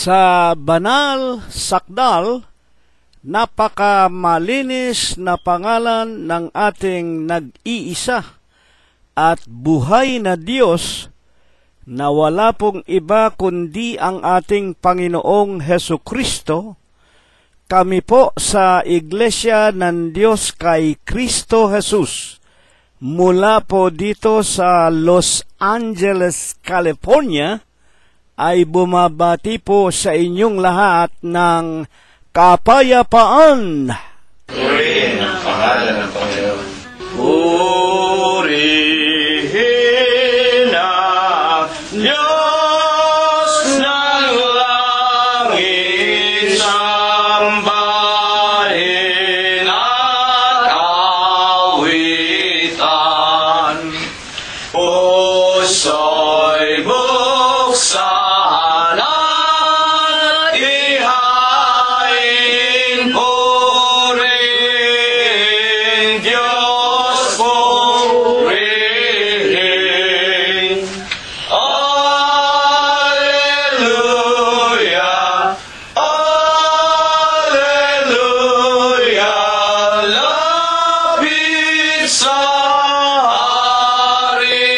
Sa banal, sakdal, napakamalinis na pangalan ng ating nag-iisa at buhay na Diyos na wala pong iba kundi ang ating Panginoong Hesukristo, kami po sa Iglesia ng Diyos kay Kristo Jesus, mula po dito sa Los Angeles, California, ay bumabati po sa inyong lahat ng kapayapaan. Purihin ang pangalan ng Panginoon. Purihin ang Diyos ng langit, sambahin at awitan. Puso'y buksan at ihain, purihin Diyos, purihin. Alleluia, alleluia, lapit sa hari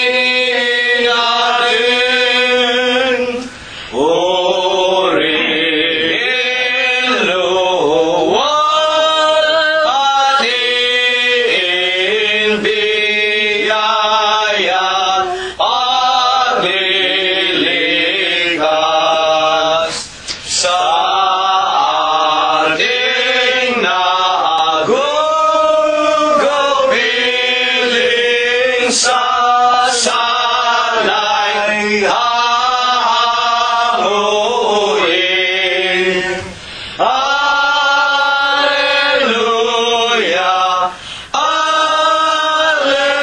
natin. Purihin, luwal, ating biyaya, paglilikas sa ating nagugupiling sasanay hahanguin. Alleluia, alleluia,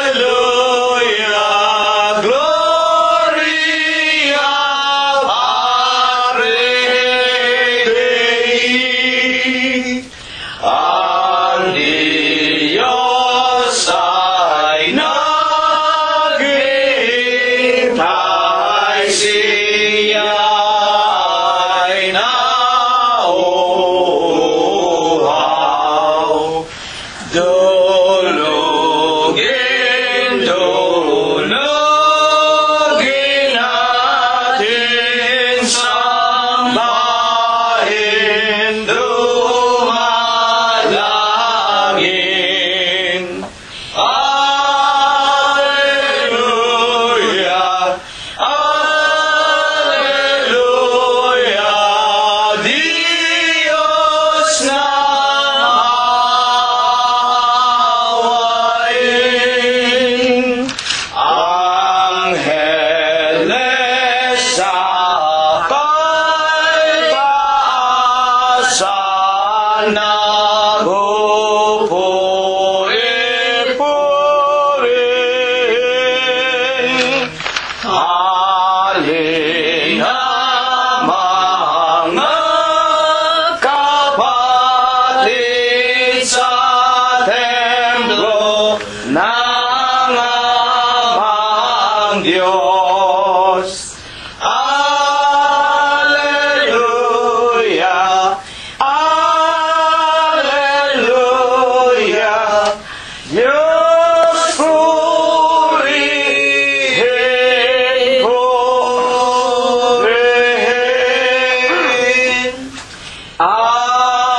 gloria Patri Dei. Ang Diyos ay naghihintay, siya ay nauuhaw. Dulugin, dulugin natin, sambahin, dumalangin. Alleluia, alleluia, Diyos na awayin. Angeles sa pagpaasan, nagpupuri-purihin. Halina mga kapatid sa templo ng amang Diyos. Alleluia, alleluia, Diyos purihin, purihin. Amen.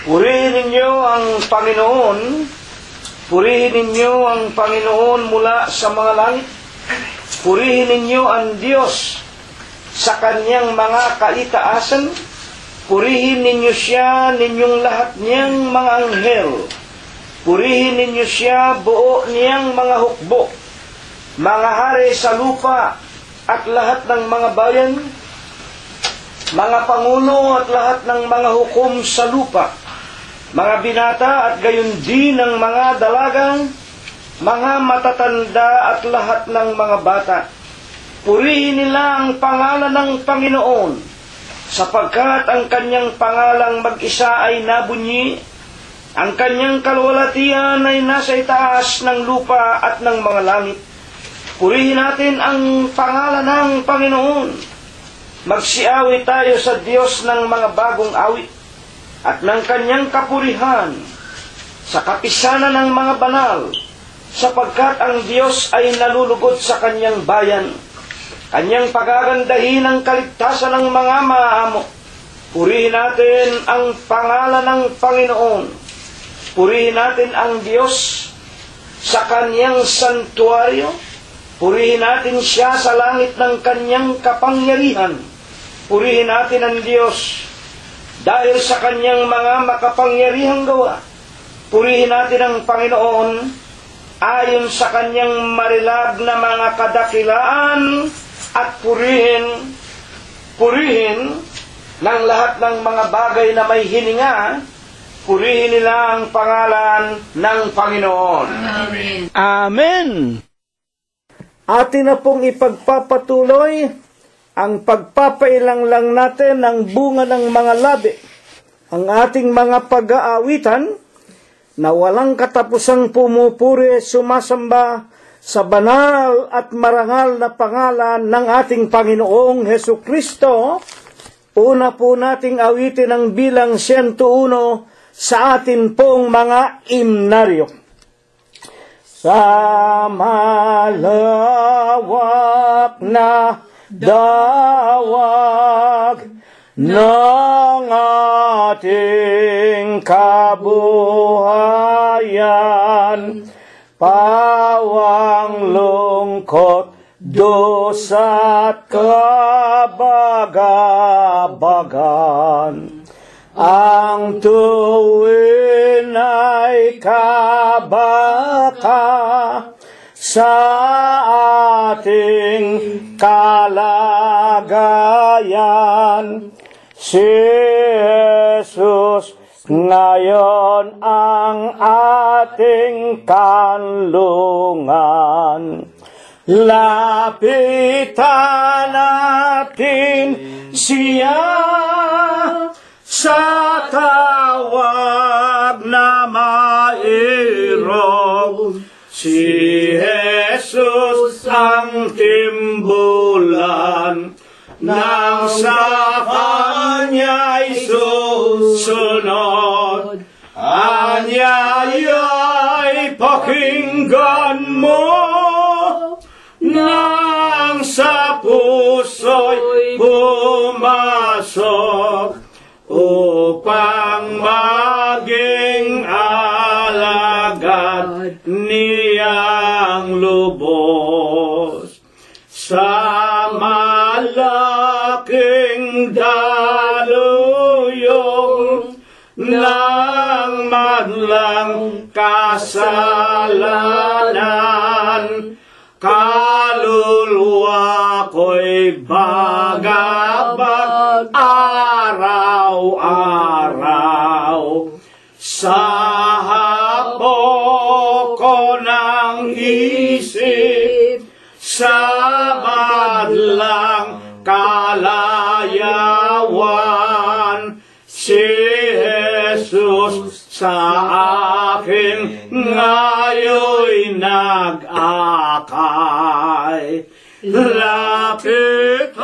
Purihin ninyo ang Panginoon. Purihin ninyo ang Panginoon mula sa mga langit. Purihin ninyo ang Diyos sa kanyang mga kaitaasan. Purihin ninyo siya, ninyong lahat niyang mga anghel. Purihin ninyo siya, buo niyang mga hukbo, mga hari sa lupa at lahat ng mga bayan, mga pangulo at lahat ng mga hukom sa lupa, mga binata at gayon din ng mga dalagang, mga matatanda at lahat ng mga bata. Purihin nila ang pangalan ng Panginoon, sapagkat ang kanyang pangalang mag-isa ay nabunyi, ang kanyang kalwalatian ay nasa itaas ng lupa at ng mga langit. Purihin natin ang pangalan ng Panginoon. Magsiawit tayo sa Diyos ng mga bagong awit at ng Kanyang kapurihan sa kapisanan ng mga banal, sapagkat ang Diyos ay nalulugod sa Kanyang bayan. Kanyang pagagandahin ang kaligtasan ng mga maamo. Purihin natin ang pangalan ng Panginoon. Purihin natin ang Diyos sa Kanyang santuaryo. Purihin natin siya sa langit ng Kanyang kapangyarihan. Purihin natin ang Diyos dahil sa Kanyang mga makapangyarihang gawa. Purihin natin ang Panginoon ayon sa Kanyang marilag na mga kadakilaan, at purihin ng lahat ng mga bagay na may hininga. Purihin nila ang pangalan ng Panginoon. Amen. Amen. Atin na pong ipagpapatuloy ang pagpapailang lang natin ng bunga ng mga labi, ang ating mga pag-aawitan na walang katapusang pumupuri, sumasamba sa banal at marangal na pangalan ng ating Panginoong Hesukristo. Una po nating awitin ang bilang 101 sa atin pong mga imnaryo. Sa malawak na dawag ng ating kabuhayan, pawang lungkot, dosa't kabagabagan, ang tuwin ay kabaka sa ating kalagayan. Si Jesus ngayon ang ating kanlungan. Lapitan natin siya sa tawag na mairog. Si Jesus ang timbulan nang sa Kanya'y susunod. Anyaya'y pakinggan mo, nang sa puso'y pumasok, upang maging alagad niyang lubos. Sa malaking daluyong ng madlang kasalanan, kaluluwa ko'y bagabag araw-araw. Sa hapok ko ng isip, sa madlang kalayawan, si Jesus sa akin ngayo'y nag-akay. Lapit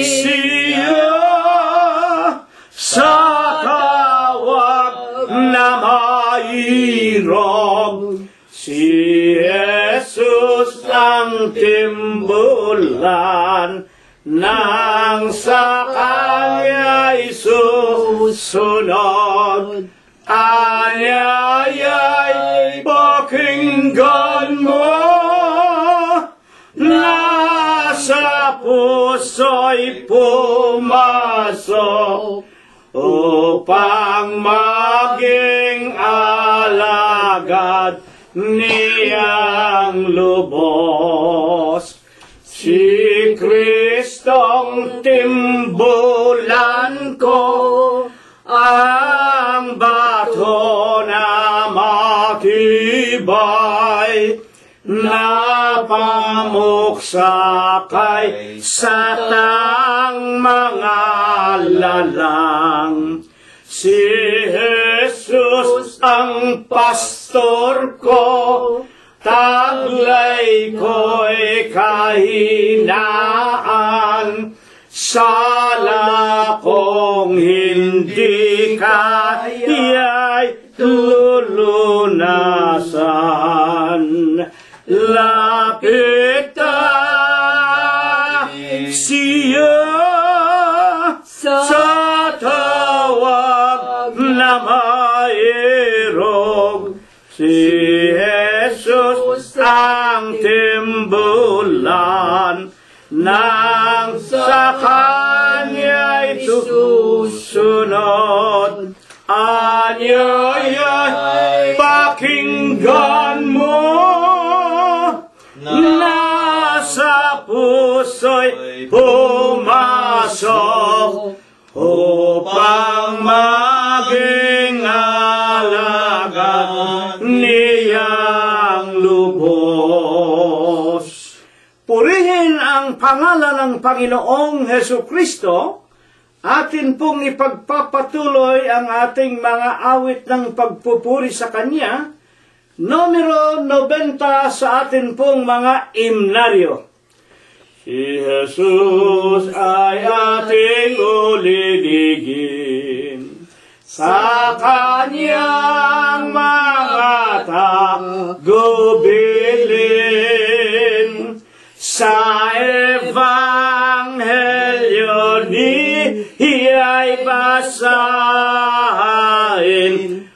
siya sa tawag na mairog. Si Jesus ang timbulan nang sa Kanya'y susunod. Anyaya'y pakinggan mo, nasa puso'y pumasok, upang maging alagad niyang lubos. Si Kristong timbulan ko, ang bato na matibay, napamuksakay sa tang mga lalang. Si Jesus ang pastor ko, taglay ko'y kahinaan, sala kong hindi kaya'y tulunasan. Lapit siya sa tawag na mairog, si Jesus ang timbulan, nang sa Kanya'y susunod. Anya'y pakinggan mo, nasa puso'y pumasok, upang maging alagad niyang lubos. Purihin ang pangalan ng Panginoong Hesukristo. Atin pong ipagpapatuloy ang ating mga awit ng pagpupuri sa Kanya. Numero 90 sa atin pong mga imnaryo. Si Jesus ay ating uliligin, sa Kanyang mga tagubilin, sa Ebanghelyo niya'y basahin,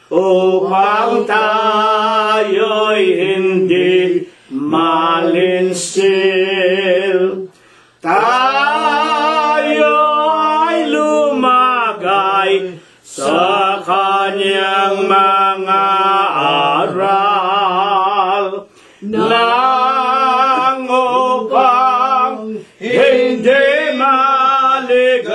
upang tayo'y hindi malinsil. Tayo ay lumagay sa Kanyang mga aral, nang upang hindi maligaw.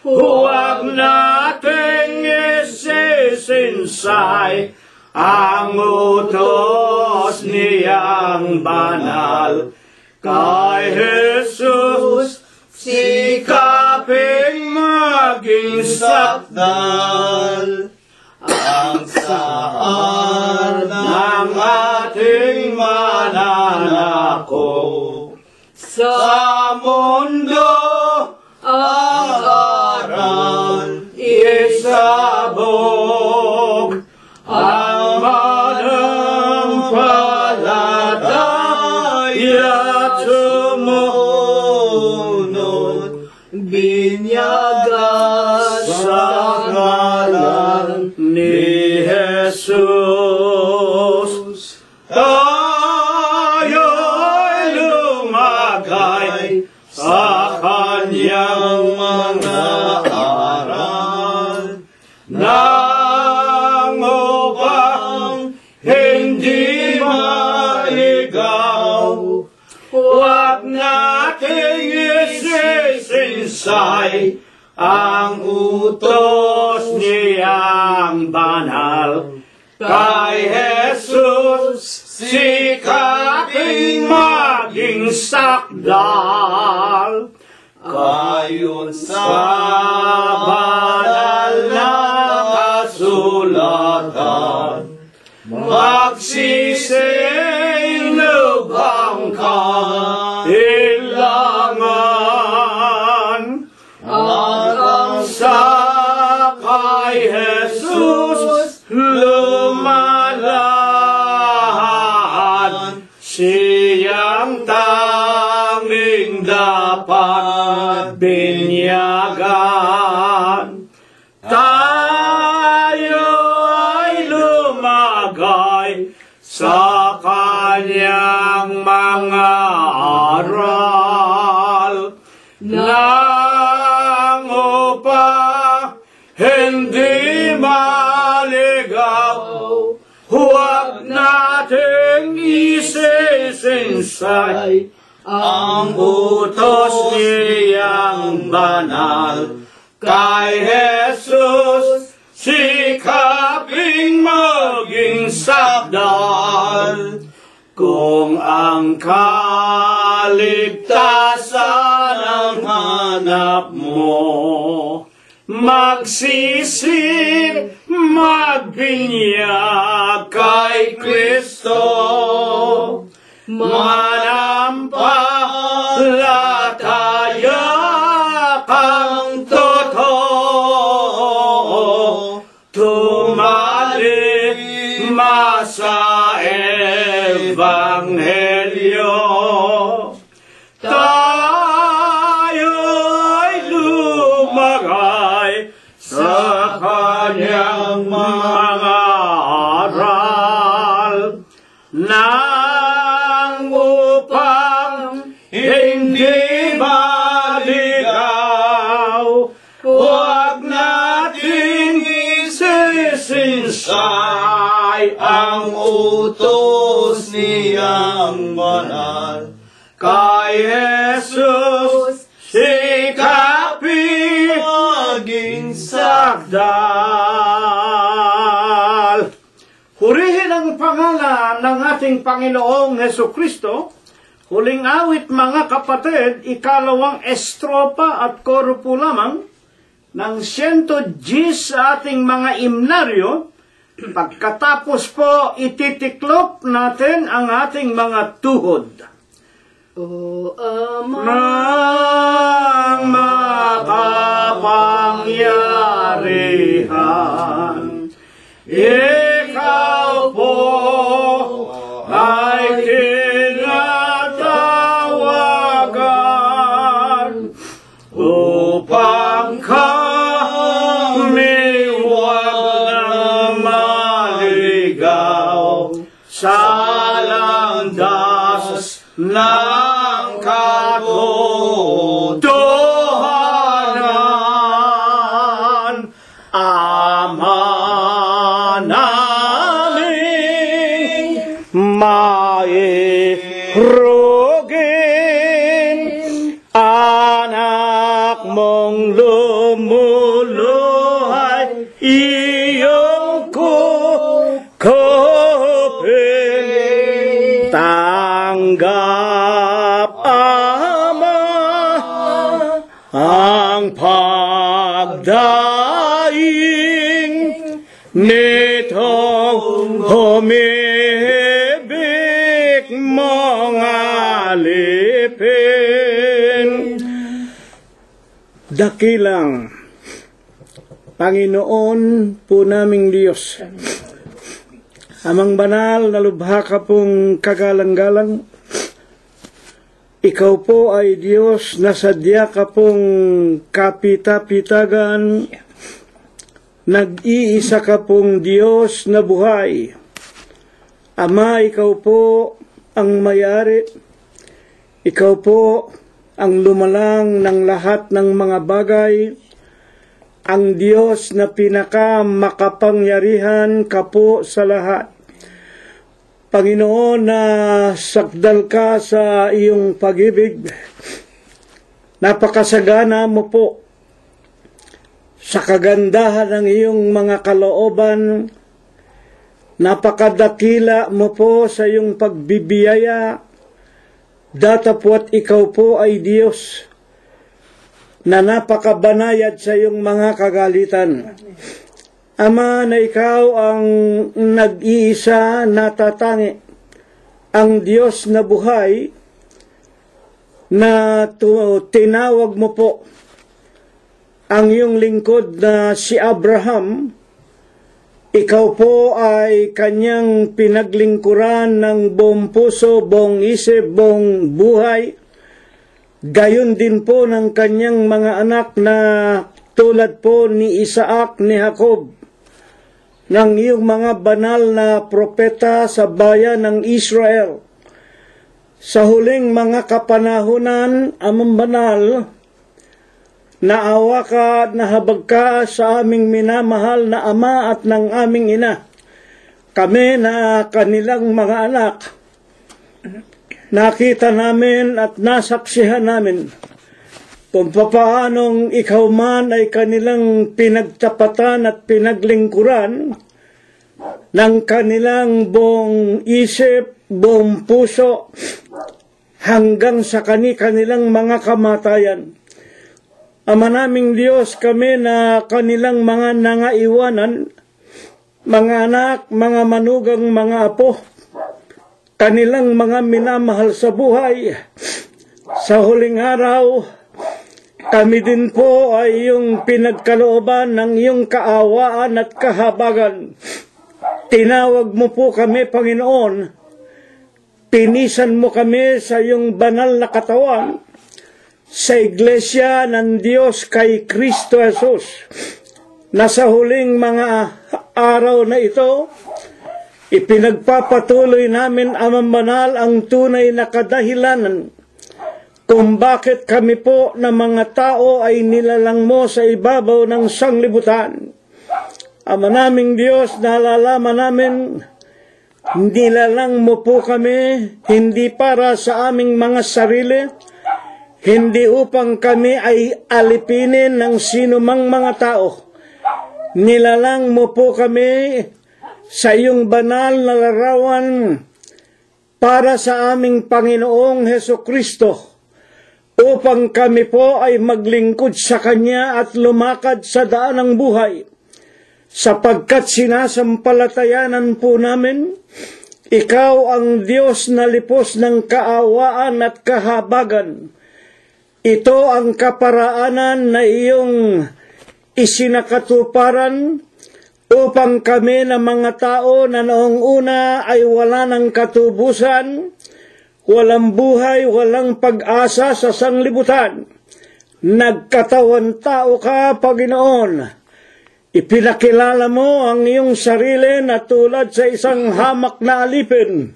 Huwag nating isisinsay ang utos niyang banal. Kay Jesus sikaping maging sakdal, ang saan ng ating mananako. Sa mundo ang aral isabog, ang manampalataya sumunod, binyagan sa ngalan ni Jesus. Tayo'y lumagay sa Kanyang mga aral, nang upang hindi maligaw. Huwag nating isisinsay ang utos niyang banal. Kay Jesus sikaping maging sakdal, ayon sa banal na kasulatan. Magsising lubang kailangan, ang sa kay Jesus lumalaan, siyang tanging dapat binyagan. Tayo ay lumagay sa Kanyang mga aral, nang upang hindi maligaw. Huwag nating isisinsay ang utos niyang banal. Kay Jesus sikaping maging sakdal, kung ang kaligtasan ang hanap mo, magsisip magbinyag kay Kristo, manampalataya kang totoo, tumalima sa Ebanghelyo. Tayo'y lumagay sa kanyang mga aral nang upang hindi maligaw. Huwag nating isisinsay ang utos niyang banal. Kay Jesus, sikapin maging sakdal. Purihin ang pangalan ng ating Panginoong Hesukristo. Huling awit, mga kapatid, ikalawang estropa at korupo lamang ng 110 sa ating mga imnaryo. Pagkatapos po, ititiklop natin ang ating mga tuhod. O Ama, Nang makapangyarihan, ikaw po ay tinatawagan upang kami huwag na maligaw sa landas ng katotohanan. Ama naming mairugin, anak mong lumuluhay, iyong kukupin. Tanggap, Ama, ang pagdaing nitong humibig mong alipin. Dakilang Panginoon po naming Diyos, Amang banal na lubha ka pong kagalang-galang, ikaw po ay Diyos na sadya ka pong kapita-pitagan, nag-iisa ka pong Diyos na buhay. Ama, ikaw po ang may-ari, ikaw po ang lumalang ng lahat ng mga bagay, ang Diyos na pinakamakapangyarihan ka po sa lahat. Panginoon, na sakdal ka sa iyong pag-ibig, napakasagana mo po sa kagandahan ng iyong mga kalooban, napakadakila mo po sa iyong pagbibiyaya, datapwat ikaw po ay Diyos na napakabanayad sa iyong mga kagalitan. Ama, na ikaw ang nag-iisa na tatangi, ang Diyos na buhay, na tinawag mo po ang iyong lingkod na si Abraham. Ikaw po ay kanyang pinaglingkuran ng buong puso, buong isip, buong buhay. Gayon din po ng kanyang mga anak na tulad po ni Isaac, ni Jacob, ng iyong mga banal na propeta sa bayan ng Israel. Sa huling mga kapanahunan, Amang banal, naawa ka at nahabag ka sa aming minamahal na ama at ng aming ina. Kami na kanilang mga anak, nakita namin at nasaksihan namin kung papaanong ikaw man ay kanilang pinagtapatan at pinaglingkuran ng kanilang buong isip, buong puso, hanggang sa kanilang mga kamatayan. Ama naming Diyos, kami na kanilang mga nangaiwanan, mga anak, mga manugang, mga apo, kanilang mga minamahal sa buhay. Sa huling araw, kami din po ay iyong pinagkalooban ng iyong kaawaan at kahabagan. Tinawag mo po kami, Panginoon. Pinisan mo kami sa iyong banal na katawan, sa iglesia ng Diyos kay Kristo Jesus, na sa huling mga araw na ito, ipinagpapatuloy namin, Amang Banal, ang tunay na kadahilanan kung bakit kami po na mga tao ay nilalang mo sa ibabaw ng sanglibutan. Ama naming Diyos, nalalaman namin, nilalang mo po kami hindi para sa aming mga sarili, hindi upang kami ay alipinin ng sinumang mga tao. Nilalang mo po kami sa iyong banal na larawan para sa aming Panginoong Hesukristo, upang kami po ay maglingkod sa Kanya at lumakad sa daan ng buhay. Sapagkat sinasampalatayanan po namin, Ikaw ang Diyos na lipos ng kaawaan at kahabagan. Ito ang kaparaanan na iyong isinakatuparan upang kami na mga tao na noong una ay wala ng katubusan, walang buhay, walang pag-asa sa sanglibutan. Nagkatawan tao ka, Panginoon. Ipinakilala mo ang iyong sarili na tulad sa isang hamak na alipin.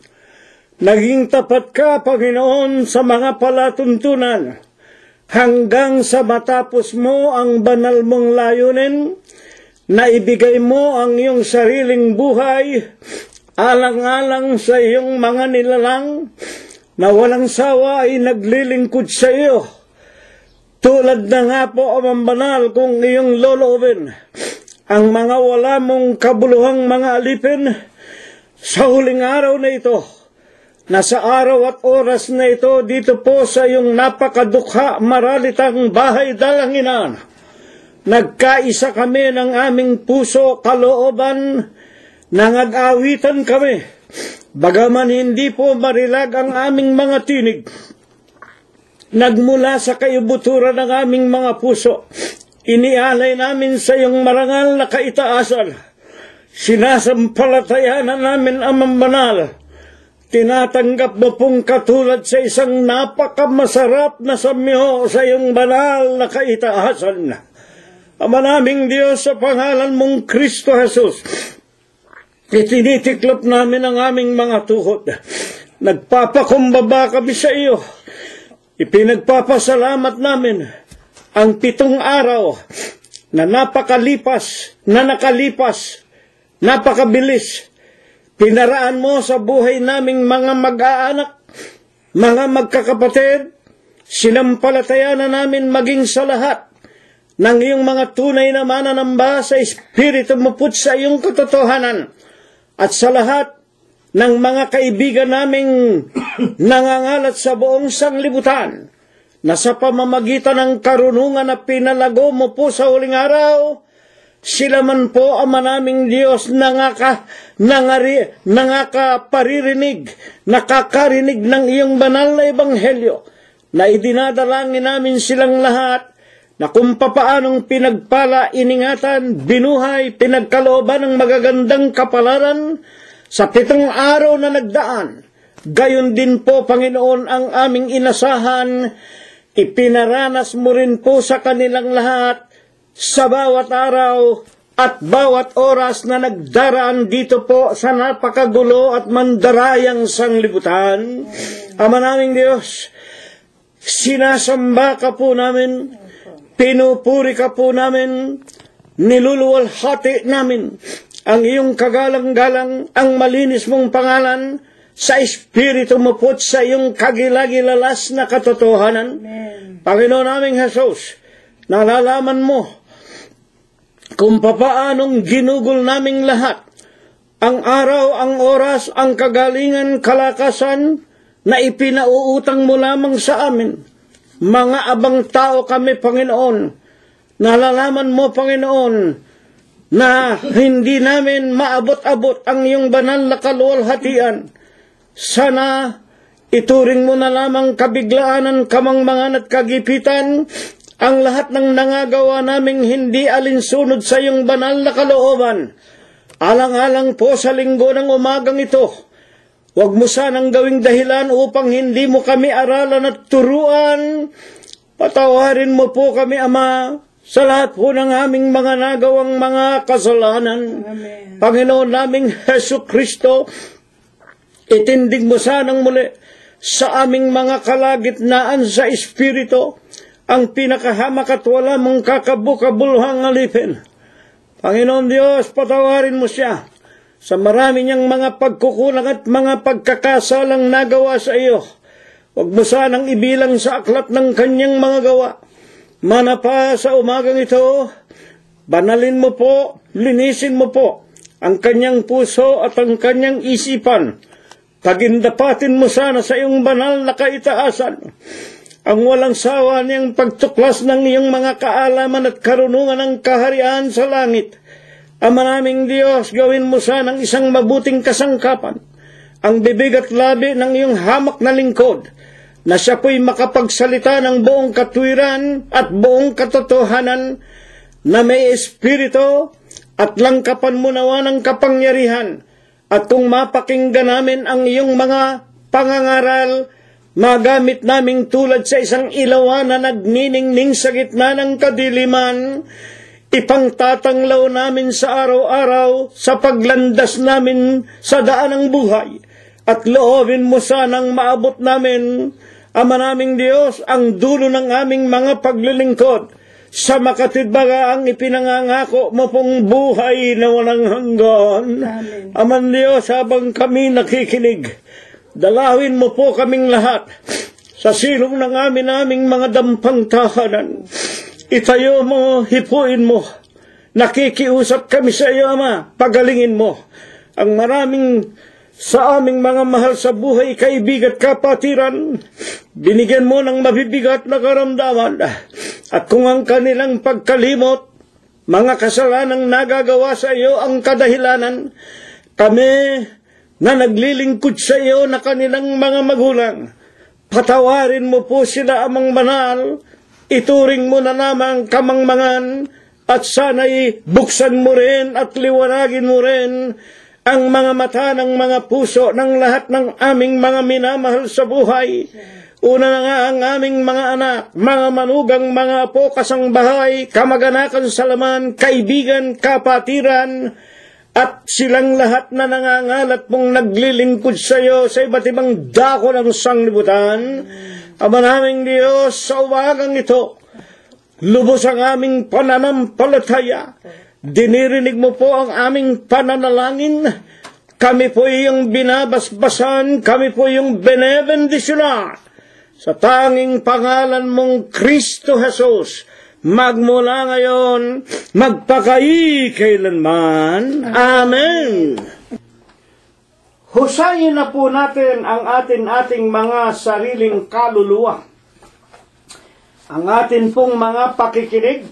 Naging tapat ka, Panginoon, sa mga palatuntunan, hanggang sa matapos mo ang banal mong layunin, na ibigay mo ang iyong sariling buhay, alang-alang sa iyong mga nilalang, na walang sawa ay naglilingkod sa iyo. Tulad na nga po, Amang Banal, kung iyong loloobin ang mga wala mong kabuluhang mga alipin sa huling araw na ito, na sa araw at oras na ito, dito po sa iyong napakadukha maralitang bahay dalanginan, nagkaisa kami ng aming puso, kalooban, nangag-awitan kami. Bagaman hindi po marilag ang aming mga tinig, nagmula sa kaibuturan ng aming mga puso, inialay namin sa iyong marangal na kaitaasan. Sinasampalatayanan namin, Amang Banal, tinatanggap mo pong katulad sa isang napakamasarap na samyo sa iyong banal na kaitaasan. Ama naming Diyos, sa pangalan mong Kristo Jesus, itinitiklop namin ang aming mga tuhod. Nagpapakumbaba kami sa iyo. Ipinagpapasalamat namin ang 7 araw na nakalipas, napakabilis. Pinaraan mo sa buhay naming mga mag-aanak, mga magkakapatid. Sinampalatayanan namin maging sa lahat ng iyong mga tunay na mananamba sa Espiritu mo po sa iyong katotohanan. At sa lahat ng mga kaibigan naming nangangalat sa buong sanglibutan, na sa pamamagitan ng karunungan na pinalago mo po sa huling araw, sila man po, Ama naming Diyos, nakakarinig ng iyong banal na ebanghelyo, na idinadalangin namin silang lahat, na kung papaanong pinagpala, iningatan, binuhay, pinagkalooban ng magagandang kapalaran sa 7 araw na nagdaan. Gayon din po, Panginoon, ang aming inasahan, ipinaranas mo rin po sa kanilang lahat sa bawat araw at bawat oras na nagdaraan dito po sa napakagulo at mandarayang sanglibutan. Ama naming Diyos, sinasamba ka po namin, pinupuri ka po namin, niluluwalhati namin ang iyong kagalang-galang, ang malinis mong pangalan, sa Espiritu mo po sa iyong kagilagilalas na katotohanan. Amen. Panginoon naming Jesus, nalalaman mo kung papaanong ginugol naming lahat ang araw, ang oras, ang kagalingan, kalakasan na ipinauutang mo lamang sa amin. Mga abang tao kami, Panginoon. Nalalaman mo, Panginoon, na hindi namin maabot-abot ang iyong banal na kaluwalhatian. Sana ituring mo na lamang kabiglaanan, kamangmangan at kagipitan ang lahat ng nangagawa naming hindi alinsunod sa iyong banal na kalooban. Alang-alang po sa linggo ng umagang ito, huwag mo sanang gawing dahilan upang hindi mo kami aralan at turuan. Patawarin mo po kami, Ama, sa lahat po ng aming mga nagawang mga kasalanan. Amen. Panginoon naming Hesu Kristo, itindig mo sanang muli sa aming mga kalagitnaan sa Espiritu ang pinakahamak at wala mong kakabukabuluhang alipin. Panginoon Diyos, patawarin mo siya sa marami niyang mga pagkukulang at mga pagkakasalang nagawa sa iyo. Huwag mo sanang ibilang sa aklat ng kanyang mga gawa. Manapa sa umagang ito, banalin mo po, linisin mo po ang kanyang puso at ang kanyang isipan. Pagindapatin mo sana sa iyong banal na kaitaasan ang walang sawa niyang pagtuklas ng iyong mga kaalaman at karunungan ng kaharian sa langit. Ama naming Diyos, gawin mo sanang isang mabuting kasangkapan ang bibig at labi ng iyong hamak na lingkod, na siya po'y makapagsalita ng buong katwiran at buong katotohanan, na may espiritu at langkapan mo nawa ng kapangyarihan. At kung mapakinggan namin ang iyong mga pangangaral, magamit naming tulad sa isang ilawan na nagniningning sa gitna ng kadiliman, ipangtatanglaw namin sa araw-araw sa paglandas namin sa daan ng buhay. At loobin mo sanang maabot namin, Ama naming Diyos, ang dulo ng aming mga paglilingkod sa makatidbaga ang ipinangangako mo pong buhay na walang hanggan. Amen. Aman Diyos, habang kami nakikinig, dalawin mo po kaming lahat sa silong ng aming mga dampang tahanan. Itayo mo, hipuin mo. Nakikiusap kami sa iyo, Ama, pagalingin mo ang maraming sa aming mga mahal sa buhay, kaibigan at kapatiran. Binigyan mo ng mabibigat na karamdaman. At kung ang kanilang pagkalimot, mga kasalanang nagagawa sa iyo ang kadahilanan, kami na naglilingkod sa iyo na kanilang mga magulang, patawarin mo po sila, Amang Banal, ituring mo na lamang kamangmangan, at sana'y buksan mo rin at liwanagin mo rin ang mga mata ng mga puso ng lahat ng aming mga minamahal sa buhay. Una na nga ang aming mga anak, mga manugang, mga apo, kasangbahay, kamag-anakan sa laman, kaibigan, kapatiran, at silang lahat na nangangalat mong naglilingkod sa iyo sa iba't ibang dako ng sanglibutan. Ama naming Diyos, sa umagang ito, lubos ang aming pananampalataya. Dinirinig mo po ang aming pananalangin. Kami po iyong binabasbasan, kami po iyong benebendisyonan. Sa tanging pangalan mong Kristo Jesus, magmula ngayon, magpakailanman. Amen. Husayin na po natin ang ating mga sariling kaluluwa. Ang atin pong mga pakikinig,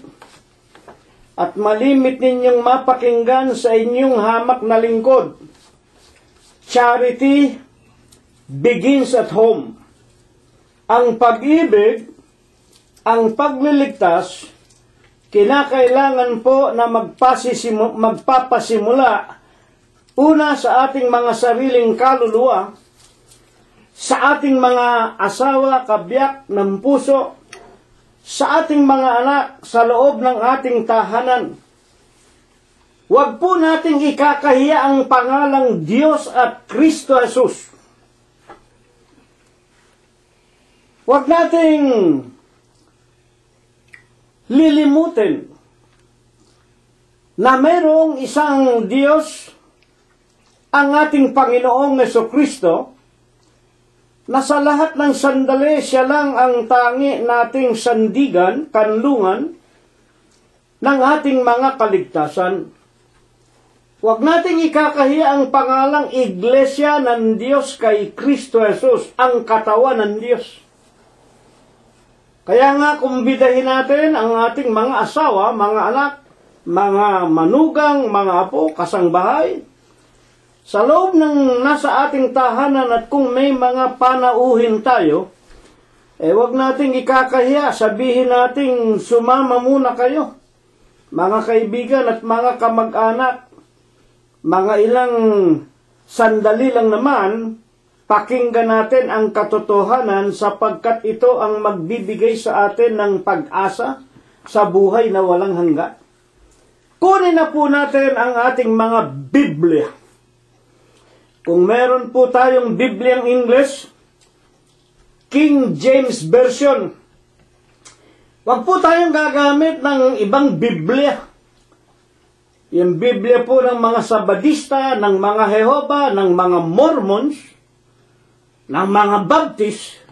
at malimit ninyong mapakinggan sa inyong hamak na lingkod. Charity begins at home. Ang pag-ibig, ang pagliligtas, kinakailangan po na magpapasimula una sa ating mga sariling kaluluwa, sa ating mga asawa, kabiyak ng puso, sa ating mga anak sa loob ng ating tahanan. Huwag po nating ikakahiya ang pangalang Diyos at Kristo Jesus. Huwag nating lilimutin na mayroong isang Diyos, ang ating Panginoong Jesucristo, na sa lahat ng sandali siya lang ang tangi nating sandigan, kanlungan, ng ating mga kaligtasan. Huwag nating ikakahiya ang pangalang Iglesia ng Diyos kay Kristo Jesus, ang katawan ng Diyos. Kaya nga kumbidahin natin ang ating mga asawa, mga anak, mga manugang, mga apo, kasangbahay, sa loob ng nasa ating tahanan at kung may mga panauhin tayo, wag nating ikakahiya, sabihin nating sumama muna kayo. Mga kaibigan at mga kamag-anak, mga ilang sandali lang naman, pakinggan natin ang katotohanan sapagkat ito ang magbibigay sa atin ng pag-asa sa buhay na walang hanggan. Kunin na po natin ang ating mga Biblia. Kung meron po tayong Bibliang English, King James Version, wag po tayong gagamit ng ibang Biblia. Yung Biblia po ng mga Sabadista, ng mga Jehovah, ng mga Mormons, ng mga Baptist,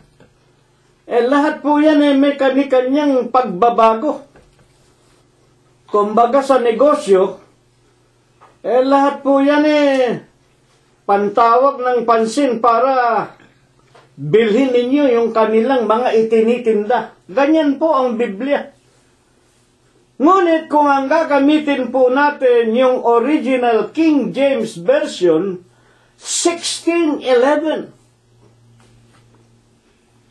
lahat po yan may kani-kanyang pagbabago. Kumbaga sa negosyo, lahat po yan pantawag ng pansin para bilhin ninyo yung kanilang mga itinitinda. Ganyan po ang Biblia. Ngunit kung ang gagamitin po natin yung original King James Version, 1611.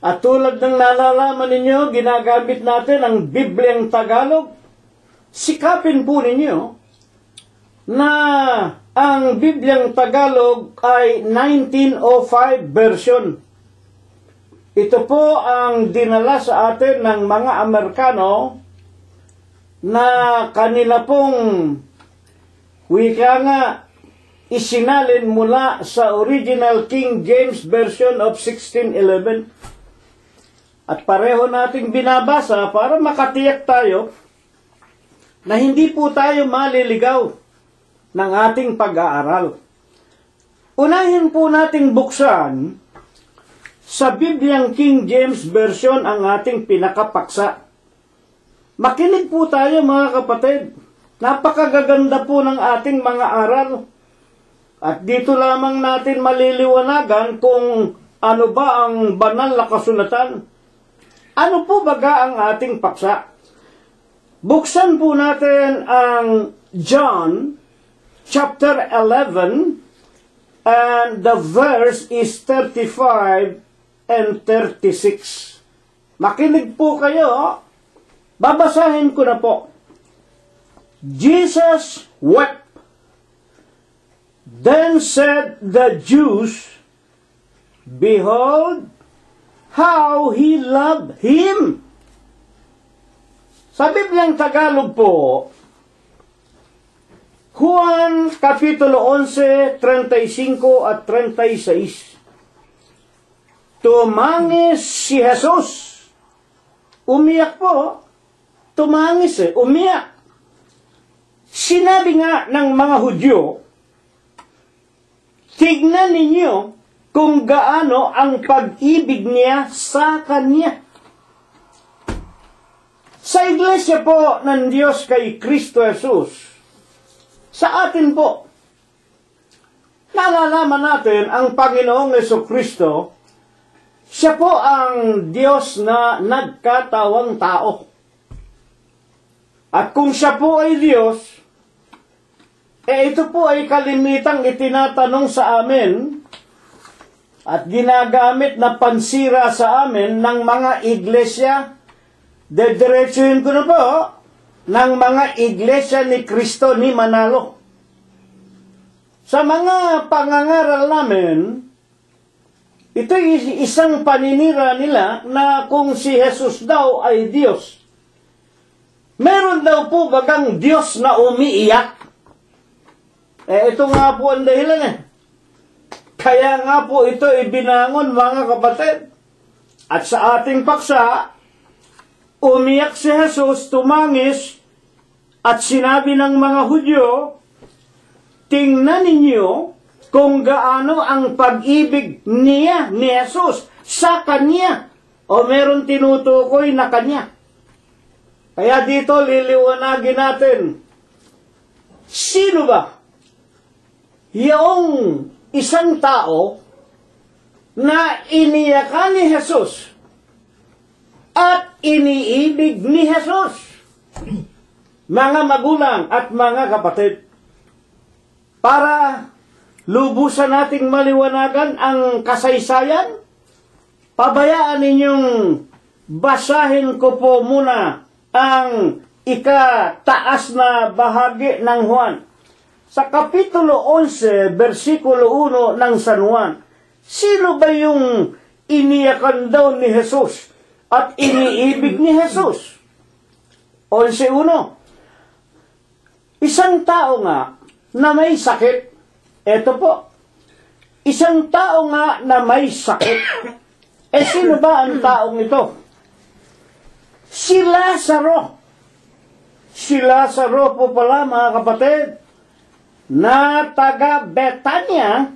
At tulad ng nalalaman ninyo, ginagamit natin ang Bibliang Tagalog. Sikapin po ninyo na ang Bibliang Tagalog ay 1905 version. Ito po ang dinala sa atin ng mga Amerikano na kanila pong wika nga isinalin mula sa original King James Version of 1611. At pareho nating binabasa para makatiyak tayo na hindi po tayo maliligaw ng ating pag-aaral. Unahin po nating buksan sa Bibliang King James Version ang ating pinakapaksa. Makinig po tayo mga kapatid. Napakagaganda po ng ating mga aral. At dito lamang natin maliliwanagan kung ano ba ang banal na kasulatan. Ano po baga ang ating paksa? Buksan po natin ang John chapter 11 and the verse is 35 and 36. Makinig po kayo. Babasahin ko na po. Jesus wept. Then said the Jews, behold, how he loved him. Sa Bibliang Tagalog po, Juan Kapitulo 11, 35 at 36. Tumangis si Jesus. Umiyak po. Tumangis umiyak. Sinabi nga ng mga Hudyo, tignan ninyo kung gaano ang pag-ibig niya sa kanya. Sa iglesia po ng Diyos kay Kristo Jesus, sa atin po, nalalaman natin ang Panginoong Jesucristo, siya po ang Diyos na nagkatawang tao. At kung siya po ay Diyos, ito po ay kalimitang itinatanong sa amin at ginagamit na pansira sa amin ng mga iglesia. Dediretsuhin ko na po ng mga iglesia ni Kristo ni Manalo. Sa mga pangangaral namin, ito isang paninira nila na kung si Jesus daw ay Diyos. Meron daw po bagang Diyos na umiiyak. Ito nga po ang dahilan Kaya nga po ito ibinangon mga kapatid. At sa ating paksa, umiyak si Jesus, tumangis, at sinabi ng mga Hudyo, tingnan ninyo kung gaano ang pag-ibig niya, ni Jesus, sa kanya. O meron tinutukoy na kanya. Kaya dito liliwanagin natin, sino ba yung isang tao na iniyakan ni Jesus at iniibig ni Jesus? mga magulang at mga kapatid, para lubusan nating maliwanagan ang kasaysayan, pabayaan ninyong basahin ko po muna ang ikataas na bahagi ng Juan. Sa Kapitulo 11, versikulo 1 ng San Juan, sino ba yung iniyakan daw ni Jesus at iniibig ni Jesus? 11.1. Isang tao nga na may sakit. Ito po. Isang tao nga na may sakit. Sino ba ang taong ito? Si Lazaro. Si Lazaro po pala, mga kapatid, na taga Betania,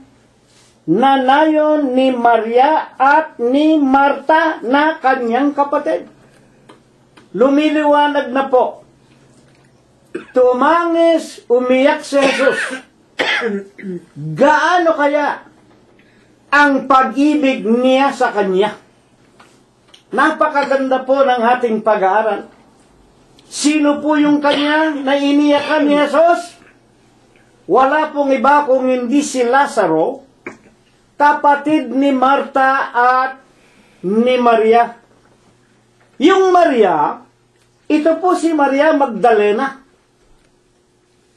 na nayon ni Maria at ni Marta na kanyang kapatid. Lumiliwanag na po. Tumangis, umiyak si Jesus. Gaano kaya ang pag-ibig niya sa kanya? Napakaganda po ng ating pag-aaral. Sino po yung kanya na iniyakan ni Jesus? Wala pong iba kung hindi si Lazaro, kapatid ni Marta at ni Maria. Yung Maria, ito po si Maria Magdalena.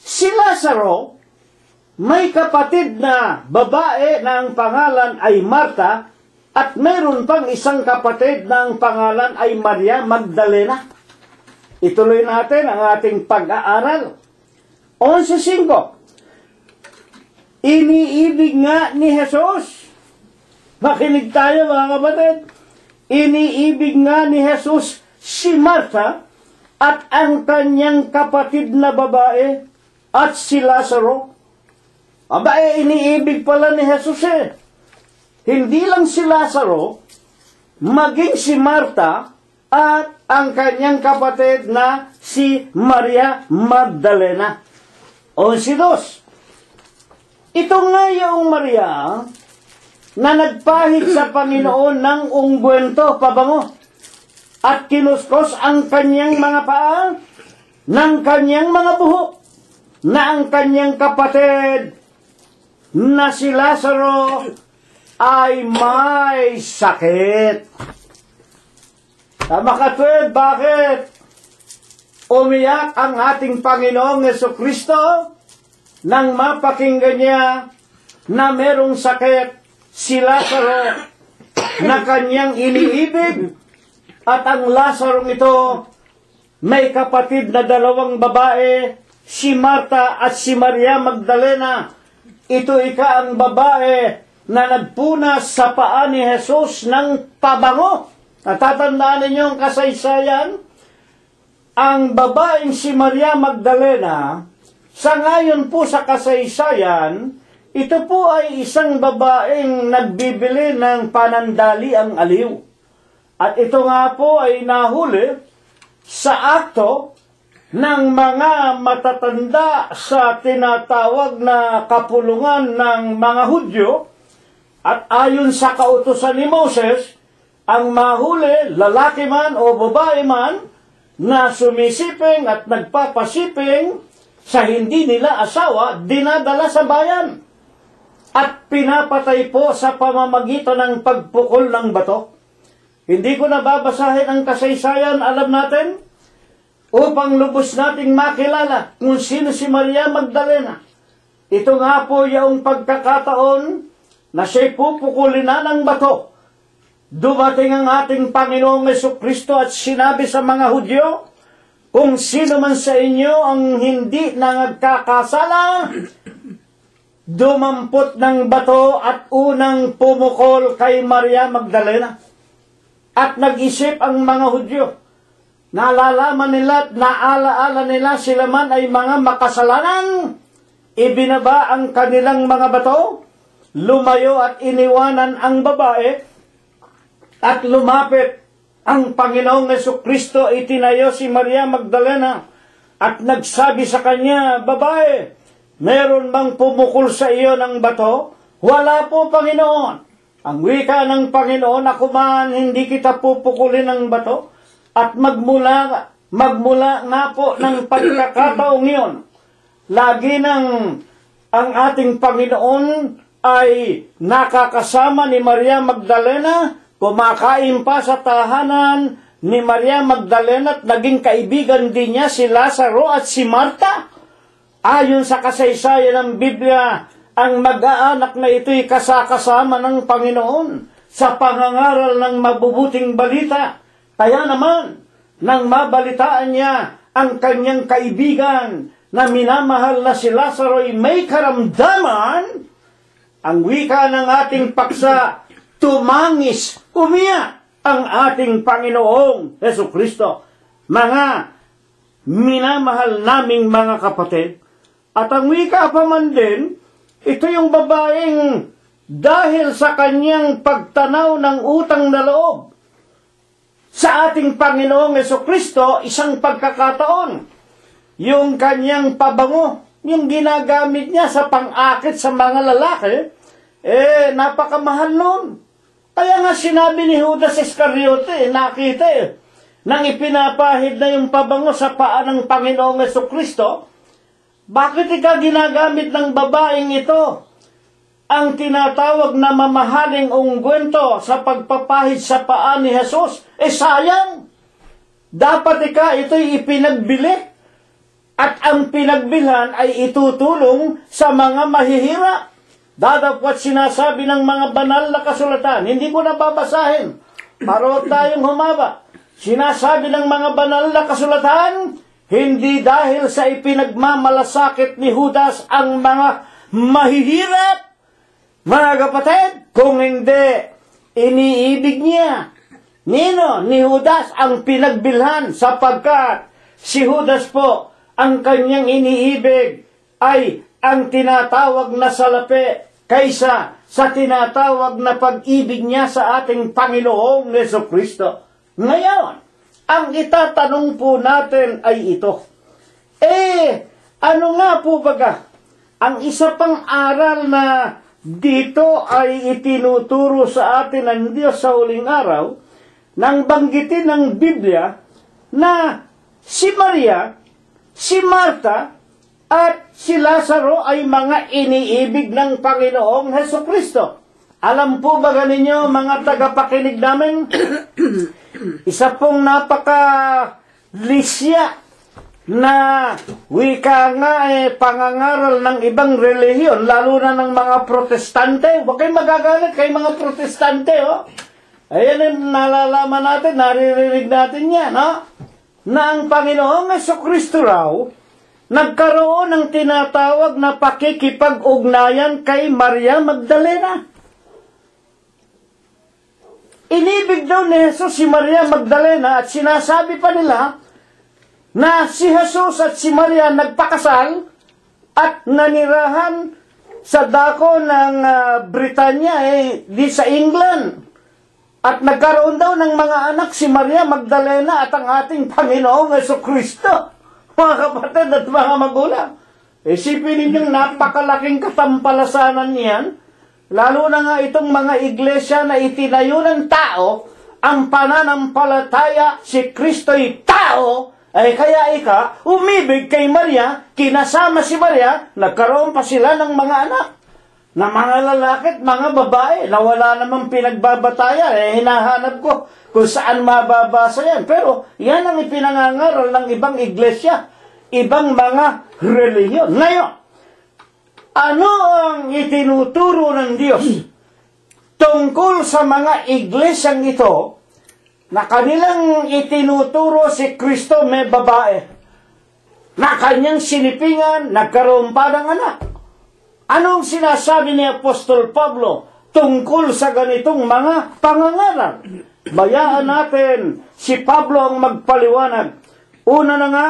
Si Lazaro, may kapatid na babae na ang pangalan ay Marta, at mayroon pang isang kapatid na ang pangalan ay Maria Magdalena. Ituloy natin ang ating pag-aaral. 11.5. Iniibig nga ni Jesus. Makinig tayo, mga kapatid. Iniibig nga ni Jesus si Marta at ang kanyang kapatid na babae at si Lazaro. Aba, iniibig pala ni Jesus eh. Hindi lang si Lazaro, maging si Marta at ang kanyang kapatid na si Maria Magdalena. 11.2. Ito nga yung Maria na nagpahid sa Panginoon ng ungguento, pabango, at kinuskos ang kanyang mga paa ng kanyang mga buhok, na ang kanyang kapatid na si Lazaro ay may sakit. Tama ka, Ted, bakit umiyak ang ating Panginoong Jesucristo nang mapakinggan niya na merong sakit si Lazaro na kanyang iniibig, at ang Lazaro ito may kapatid na dalawang babae, si Marta at si Maria Magdalena. Ito ang babae na nagpunas sa paa ni Jesus ng pabango. Natatandaan ninyo ang kasaysayan? Ang babaeng si Maria Magdalena, sa ngayon po sa kasaysayan, ito po ay isang babaeng nagbibili ng panandaliang aliw. At ito nga po ay nahuli sa akto ng mga matatanda sa tinatawag na kapulungan ng mga Hudyo. At ayon sa kautusan ni Moses, ang mahuli, lalaki man o babae man, na sumisiping at nagpapasiping sa hindi nila asawa, dinadala sa bayan at pinapatay po sa pamamagitan ng pagpukol ng bato. Hindi ko nababasahin ang kasaysayan, alam natin, upang lubos nating makilala kung sino si Maria Magdalena. Ito nga po yung pagkakataon na siya'y pupukulin na ng bato. Dumating ang ating Panginoong Jesucristo at sinabi sa mga Hudyo, kung sino man sa inyo ang hindi nagkakasala, dumampot ng bato at unang pumukol kay Maria Magdalena. At nag-isip ang mga Hudyo. Naalalaman nila at naalaala nila sila man ay mga makasalanan. Ibinaba ang kanilang mga bato, lumayo at iniwanan ang babae, at lumapit ang Panginoong Jesucristo, itinayo si Maria Magdalena at nagsabi sa kanya, babae, meron bang pumukol sa iyo ng bato? Wala po, Panginoon. Ang wika ng Panginoon, ako man hindi kita pupukulin ng bato, at magmula magmula nga po ng pagkakataong yun, lagi nang ang ating Panginoon ay nakakasama ni Maria Magdalena, kumakain pa sa tahanan ni Maria Magdalena at naging kaibigan din niya si Lazaro at si Marta. Ayon sa kasaysayan ng Biblia, ang mag-aanak na ito'y kasakasama ng Panginoon sa pangangaral ng mabubuting balita. Kaya naman, nang mabalitaan niya ang kanyang kaibigan na minamahal na si Lazaro ay may karamdaman, ang wika ng ating paksa, tumangis, umiyak ang ating Panginoong Jesucristo. Mga minamahal naming mga kapatid, at ang wika pa man din, ito yung babaeng dahil sa kanyang pagtanaw ng utang na loob sa ating Panginoong Jesucristo, isang pagkakataon, yung kanyang pabango, yung ginagamit niya sa pang-akit sa mga lalaki, napakamahal nun. Kaya nga sinabi ni Judas Iscariote, nakita nang ipinapahid na yung pabango sa paa ng Panginoong Jesucristo, bakit ika ginagamit ng babaeng ito ang tinatawag na mamahaling ungwento sa pagpapahid sa paa ni Jesus? Sayang! Dapat ito'y ipinagbili at ang pinagbilhan ay itutulong sa mga mahihirap. Dadapwat sinasabi ng mga banal na kasulatan, hindi ko na babasahin para huwag tayong humaba. Sinasabi ng mga banal na kasulatan, hindi dahil sa ipinagmamalasakit ni Judas ang mga mahihirap, mga kapatid, kung hindi iniibig niya ni Judas ang pinagbilhan, sapagkat si Judas po ang kanyang iniibig ay ang tinatawag na salapi kaysa sa tinatawag na pag-ibig niya sa ating Panginoong Jesucristo. Ngayon, ang itatanong po natin ay ito. Ano nga po baga? Ang isa pang aral na dito ay itinuturo sa atin ng Diyos sa huling araw, nang banggitin ng Biblia na si Maria, si Marta, at si Lazaro ay mga iniibig ng Panginoong Hesukristo. Alam po ba ninyo, mga tagapakinig namin, isa pong napaka-lisya na wika nga pangangaral ng ibang relihiyon, lalo na ng mga protestante. Huwag kayong magagalit kay mga protestante, Ayan, nalalaman natin, naririnig natin yan, na ang Panginoong Jesucristo raw, nagkaroon ng tinatawag na pakikipag-ugnayan kay Maria Magdalena. Inibig daw ni Jesus si Maria Magdalena at sinasabi pa nila na si Jesus at si Maria nagpakasal at nanirahan sa dako ng Britanya, di sa England. At nagkaroon daw ng mga anak si Maria Magdalena at ang ating Panginoong Jesucristo. Mga kapatid at mga magulang. Isipin ninyong napakalaking katampalasanan niyan. Lalo na nga itong mga iglesia na itinayo ng tao, ang pananampalataya si Kristo'y tao, kaya umibig kay Maria, kinasama si Maria, nagkaroon pa sila ng mga anak. Na mga lalaki at mga babae, na wala namang pinagbabatayan, hinahanap ko kung saan mababasa yan. Pero yan ang ipinangangaral ng ibang iglesia, ibang mga relihiyon. Ngayon, ano ang itinuturo ng Diyos tungkol sa mga iglesyang ito na kanilang itinuturo si Kristo may babae, na kanyang sinipingan, nagkaroon pa ng anak? Anong sinasabi ni Apostol Pablo tungkol sa ganitong mga pangangaral? Bayaan natin si Pablo ang magpaliwanag. Una na nga,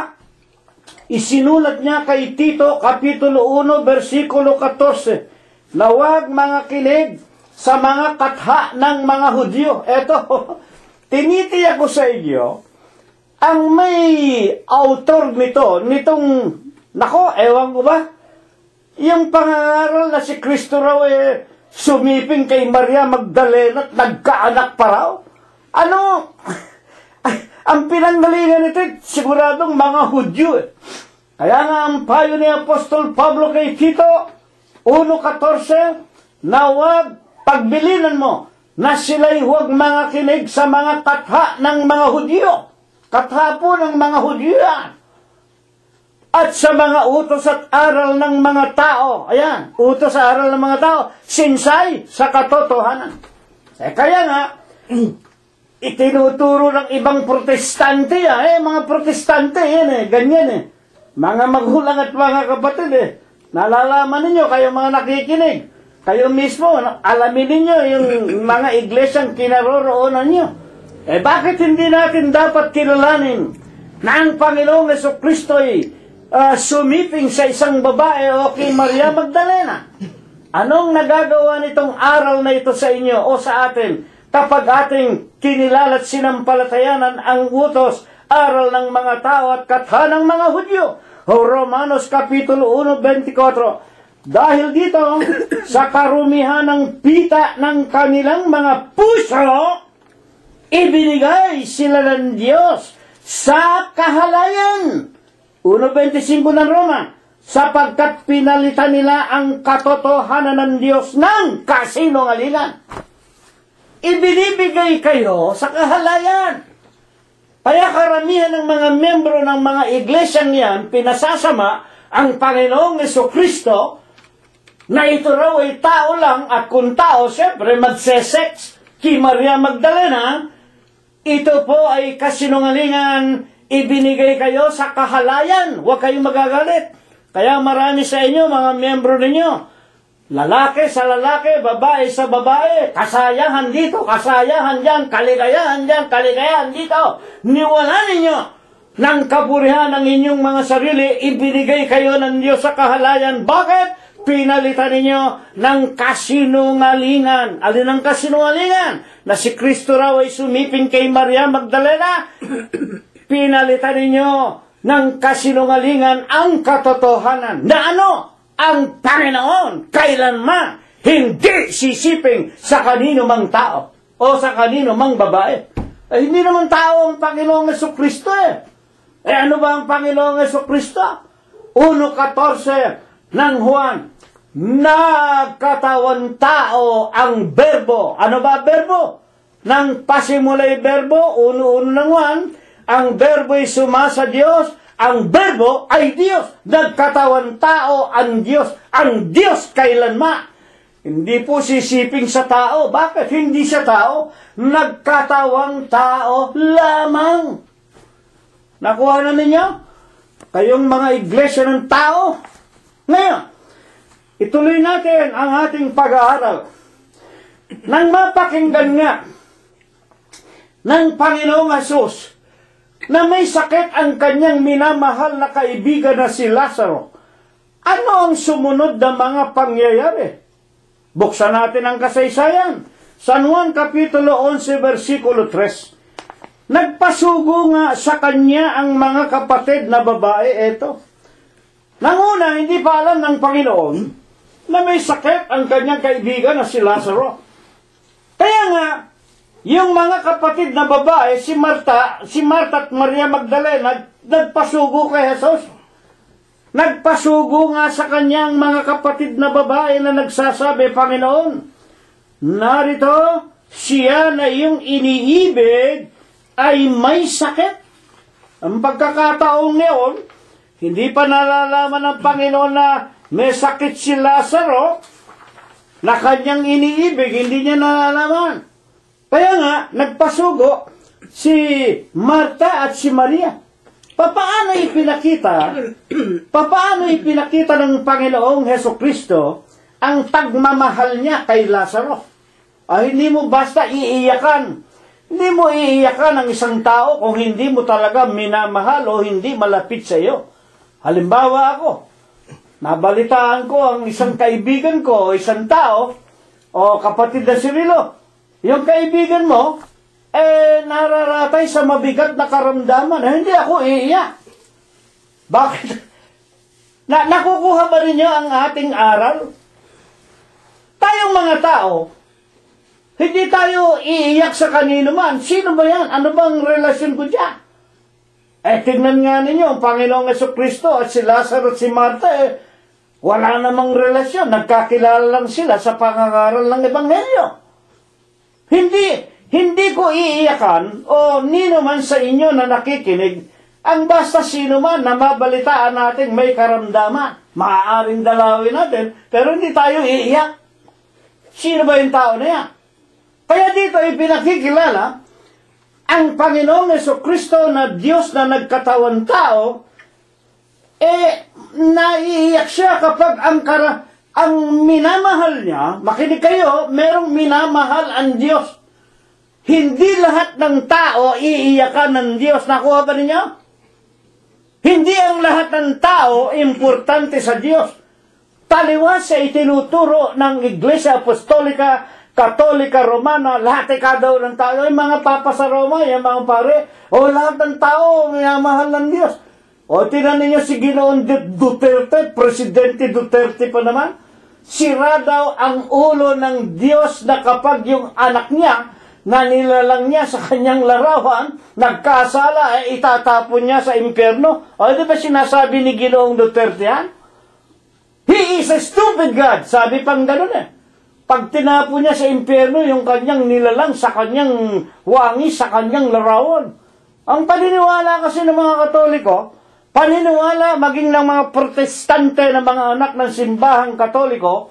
isinulat niya kay Tito, Kapitulo 1, versikulo 14, na huwag mga kinig sa mga katha ng mga Hudyo. Eto, tinitiyak ko sa inyo, ang may author nitong, ewan ko ba, yung pangangaral na si Kristo raw sumiping kay Maria Magdalena at nagkaanak pa raw. Ang pinanggalingan nito, siguradong mga Hudyo. Kaya nga ang payo ni Apostol Pablo kay Tito, 1:14, na huwag pagbilinan mo na sila'y huwag mga kinig sa mga katha ng mga Hudyo. Katha po ng mga Hudyo yan. At sa mga utos at aral ng mga tao. Ayan, utos at aral ng mga tao. Sinsay sa katotohanan. Kaya nga, itinuturo ng ibang protestante mga protestante yan ganyan Mga magulang at mga kapatid nalalaman ninyo, kayo mga nakikinig, kayo mismo, alamin ninyo yung mga iglesyang kinaroroonan nyo. Bakit hindi natin dapat kilalanin na ang Panginoong Jesucristo ay sumiping sa isang babae o kay Maria Magdalena? Anong nagagawa nitong aral na ito sa inyo o sa atin kapag ating kinilala at sinampalatayanan ang utos, aral ng mga tao at katha ng mga Hudyo? Romanos Kapitulo 1:24. Dahil dito, sa karumihan ng pita ng kanilang mga puso, ibinigay sila ng Diyos sa kahalayan. 1:25 ng Roma. Sapagkat pinalitan nila ang katotohanan ng Diyos ng kasinungalingan. Ibinibigay kayo sa kahalayan. Kaya karamihan ng mga membro ng mga iglesyang yan, pinasasama ang Panginoong Jesucristo na ito raw ay tao lang, at kung tao, siyempre magsesex kay Maria Magdalena. Ito po ay kasinungalingan, ibinigay kayo sa kahalayan. Huwag kayong magagalit. Kaya marami sa inyo, mga membro ninyo, lalaki sa lalaki, babae sa babae, kasayahan dito, kasayahan dyan, kaligayahan dyan, kaligayahan dito. Niwala ninyo ng kapurihan ng inyong mga sarili, ibinigay kayo ng Diyos sa kahalayan. Bakit? Pinalitan ninyo ng kasinungalingan. Alin ang kasinungalingan? Na si Kristo raw ay sumiping kay Maria Magdalena. Pinalitan ninyo ng kasinungalingan ang katotohanan. Na ano? Ang Panginoon kailanman hindi sisiping sa kanino mang tao o sa kanino mang babae. Hindi naman tao ang Panginoong Jesucristo ano ba ang Panginoong Jesucristo? 1:14 ng Juan, nagkatawan tao ang berbo. Ano ba berbo? Nang pasimulay berbo, 1:1 ng Juan, ang berbo ay sumasa Diyos. Ang berbo ay Diyos. Nagkatawan tao ang Diyos. Ang Diyos kailanman. Hindi po sisiping sa tao. Bakit? Hindi siya tao. Nagkatawang tao lamang. Nakuha na ninyo? Kayong mga iglesia ng tao. Ngayon, ituloy natin ang ating pag-aaral. Nang mapakinggan nga ng Panginoong Hesus na may sakit ang kanyang minamahal na kaibigan na si Lazaro, ano ang sumunod na mga pangyayari? Buksan natin ang kasaysayan. San Juan Kapitulo 11, versikulo 3. Nagpasugo nga sa kanya ang mga kapatid na babae. Eto. Nanguna, hindi pa alam ng Panginoon na may sakit ang kanyang kaibigan na si Lazaro. Kaya nga, yung mga kapatid na babae, si Marta at Maria Magdalena, nagpasugo kay Jesus. Nagpasugo nga sa kanyang mga kapatid na babae na nagsasabi, Panginoon, narito siya na yung iniibig ay may sakit. Ang pagkakataong ngayon, hindi pa nalalaman ng Panginoon na may sakit si Lazaro na kanyang iniibig, hindi niya nalalaman. Kaya nga, nagpasugo si Marta at si Maria. Papaano ipinakita ng Panginoong Hesukristo ang pagmamahal niya kay Lazaro? Hindi mo basta iiyakan. Hindi mo iiyakan ang isang tao kung hindi mo talaga minamahal o hindi malapit sa iyo. Halimbawa ako, nabalitaan ko ang isang kaibigan ko, isang tao, o kapatid na si Rilo. Yung kaibigan mo, nararatay sa mabigat na karamdaman. Hindi ako iiyak. Bakit? Nakukuha ba rin niyo ang ating aral? Tayong mga tao, Hindi tayo iiyak sa kanino man. Sino ba yan? Ano bang relasyon ko dyan? Tignan nga ninyo, ang Panginoong Jesucristo at si Lazaro at si Marta, wala namang relasyon. Nagkakilala lang sila sa pangangaral ng Ebanghelyo. Hindi ko iiyakan o nino man sa inyo na nakikinig ang basta sino man na mabalitaan natin may karamdaman. Maaaring dalawin natin, pero hindi tayo iiyak. Sino ba yung tao na yan? Kaya dito ipinakikilala ang Panginoong Jesucristo na Diyos na nagkatawan tao, naiiyak siya kapag ang minamahal niya, makinig kayo, merong minamahal ang Diyos. Hindi lahat ng tao iiyakan ng Diyos. Nakuha ba ninyo? Hindi ang lahat ng tao importante sa Diyos. Taliwas sa itinuturo ng Iglesia Apostolika, Katolika, Romana, lahat daw ng tao, yung mga papa sa Roma, yung mga pare, lahat ng tao minamahal ng Diyos. Tinan ninyo si Ginoong Duterte, Presidente Duterte pa naman, sira daw ang ulo ng Diyos na kapag yung anak niya, na nilalang niya sa kanyang larawan, nagkasala, itatapon niya sa impyerno. Di ba sinasabi ni Ginoong Duterte yan? He is a stupid God. Sabi pang ganun Pag tinapon niya sa impyerno, yung kanyang nilalang sa kanyang wangis, sa kanyang larawan. Ang paniniwala kasi ng mga Katoliko, paniniwala maging ng mga protestante na mga anak ng simbahang Katoliko,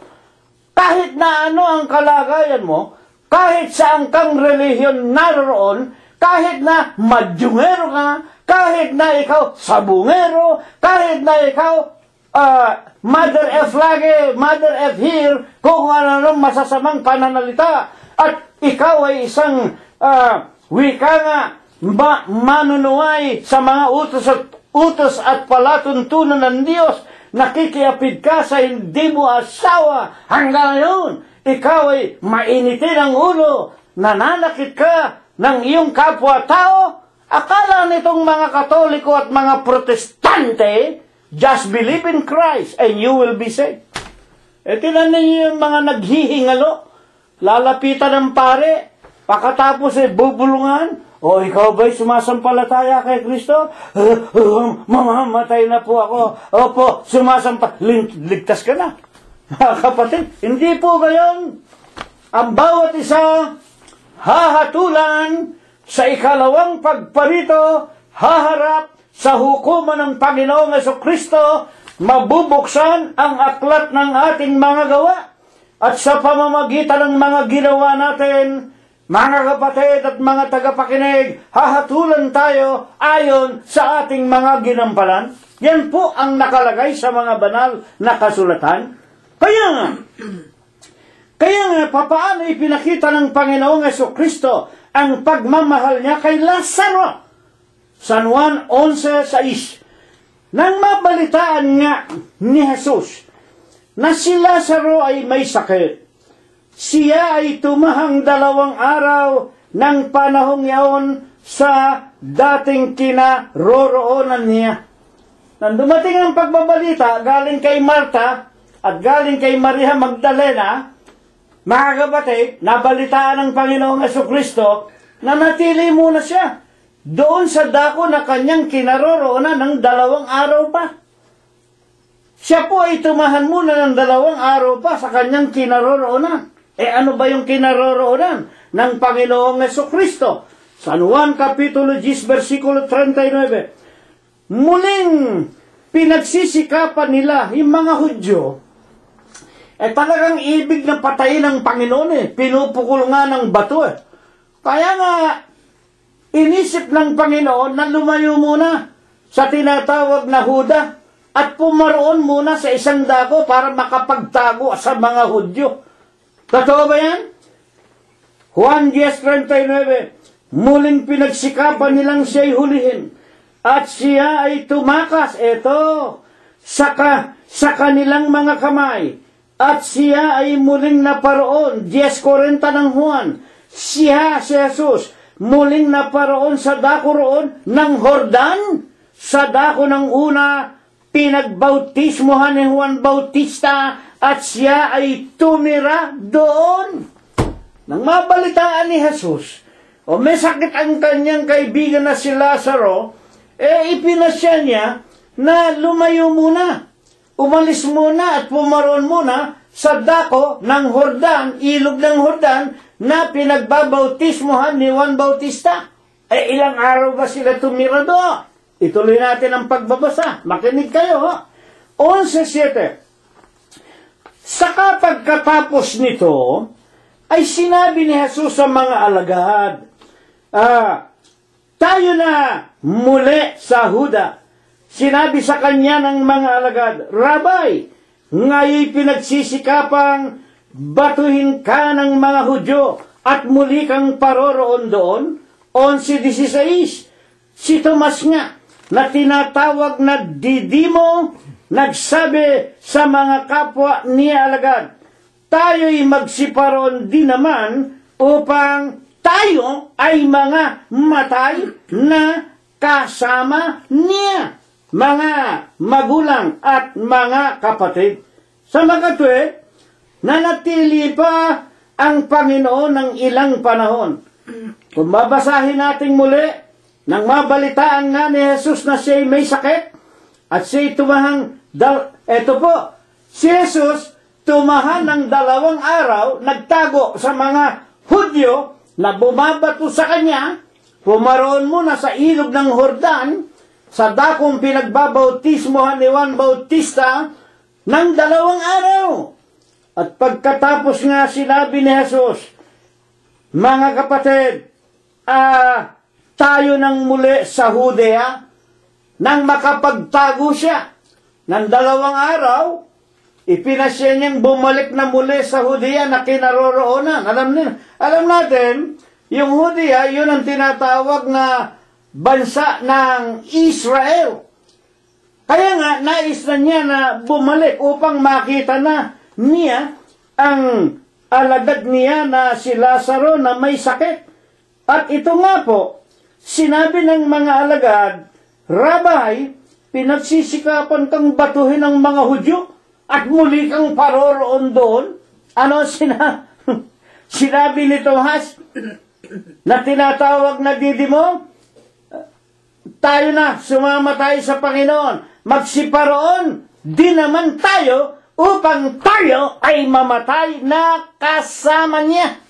kahit na ano ang kalagayan mo, kahit saan kang relihiyon naroon, kahit na madyungero ka, kahit na ikaw sabungero, kahit na ikaw mother F lagi, mother F here, kung ano masasamang pananalita, at ikaw ay isang wika nga, manunuay sa mga utos at palatuntunan ng Diyos, nakikiapid ka sa hindi mo asawa hanggang ngayon. Ikaw ay mainitin ang ulo, nananakit ka ng iyong kapwa-tao. Akala nitong mga Katoliko at mga Protestante, just believe in Christ and you will be saved. Tinan ninyo yung mga naghihingalo, lalapitan ng pare, pakatapos bubulungan, ikaw ba'y sumasampalataya kay Kristo? Mamamatay na po ako. Opo, ligtas ka na. Kapatid, hindi po gayon. Ang bawat isa hahatulan sa ikalawang pagparito, haharap sa hukuman ng Panginoong Jesucristo, mabubuksan ang aklat ng ating mga gawa. At sa pamamagitan ng mga ginawa natin, mga kapatid at mga tagapakinig, hahatulan tayo ayon sa ating mga ginampalan. Yan po ang nakalagay sa mga banal na kasulatan. Kaya nga, papaano ipinakita ng Panginoong Jesucristo ang pagmamahal niya kay Lazaro? San Juan 11:6. Nang mabalitaan nga ni Jesus na si Lazaro ay may sakit, siya ay tumahang 2 araw ng panahong yaon sa dating kinaroroonan niya. Nang dumating ang pagbabalita galing kay Marta at galing kay Maria Magdalena, mga kapatid, nabalitaan ng Panginoong Jesucristo na natili muna siya doon sa dako na kanyang kinaroroonan ng 2 araw pa. Siya po ay tumahan muna ng 2 araw pa sa kanyang kinaroroonan. Ano ba yung kinaroroonan ng Panginoong Jesucristo? San Juan Kapitulo 10, versikulo 39. Muling pinagsisikapan nila yung mga Hudyo, talagang ibig na patayin ng Panginoon pinupukul nga ng bato Kaya nga, inisip ng Panginoon na lumayo muna sa tinatawag na Huda at pumaroon muna sa isang dako para makapagtago sa mga Hudyo. Totoo ba yan? Juan 10:39. Muling pinagsikapan nilang siya'y hulihin at siya ay tumakas, sa kanilang mga kamay. At siya ay muling naparoon, 10:40 ng Juan, siya, si Jesus, muling naparoon sa dako roon ng Jordan, sa dako ng una, pinagbautismohan ni Juan Bautista, at siya ay tumira doon. nang mabalitaan ni Jesus, o may sakit ang kanyang kaibigan na si Lazaro, ipinasya niya na lumayo muna. Umalis muna at pumaroon muna sa dako ng Hordan, ilog ng Hordan, na pinagbabautismohan ni Juan Bautista. Ilang araw ba sila tumira doon? Ituloy natin ang pagbabasa. Makinig kayo. 11:7. Saka pagkatapos nito, ay sinabi ni Jesus sa mga alagad, tayo na muli sa Huda. Sinabi sa kanya ng mga alagad, Rabay, ngayon pinagsisikapang batuhin ka ng mga Hudyo at muli kang paroroon doon. 11:16. Si Tomas nga, na tinatawag na Didimo, nagsabi sa mga kapwa niya alagad, tayo'y magsiparoon din naman upang tayo ay mga matay na kasama niya, mga magulang at mga kapatid. Sa makatwid, nanatili pa ang Panginoon ng ilang panahon. Kung babasahin natin muli, nang mabalitaan nga ni Jesus na siya'y may sakit, at siya'y tumahang, eto po, si Jesus tumahan ng 2 araw, nagtago sa mga Hudyo na bumabato sa kanya, pumaroon muna sa ilog ng Hordan, sa dakong pinagbabautismohan ni Juan Bautista, ng 2 araw. At pagkatapos nga sinabi ni Jesus, mga kapatid, tayo nang muli sa Judea, nang makapagtago siya ng 2 araw, ipinasya niyang bumalik na muli sa Judea na kinaroroonan. Alam natin, yung Judea, yun ang tinatawag na bansa ng Israel. Kaya nga, nais na niya na bumalik upang makita na niya ang alagad niya na si Lazaro na may sakit. At ito nga po, sinabi ng mga alagad, Rabay, pinagsisikapan kang batuhin ng mga Hudyo at muli kang paroroon doon. Ano sinabi ni Tomas na tinatawag na Didimo? Tayo na, sumama tayo sa Panginoon. Magsiparoon din naman tayo upang tayo ay mamatay na kasama niya.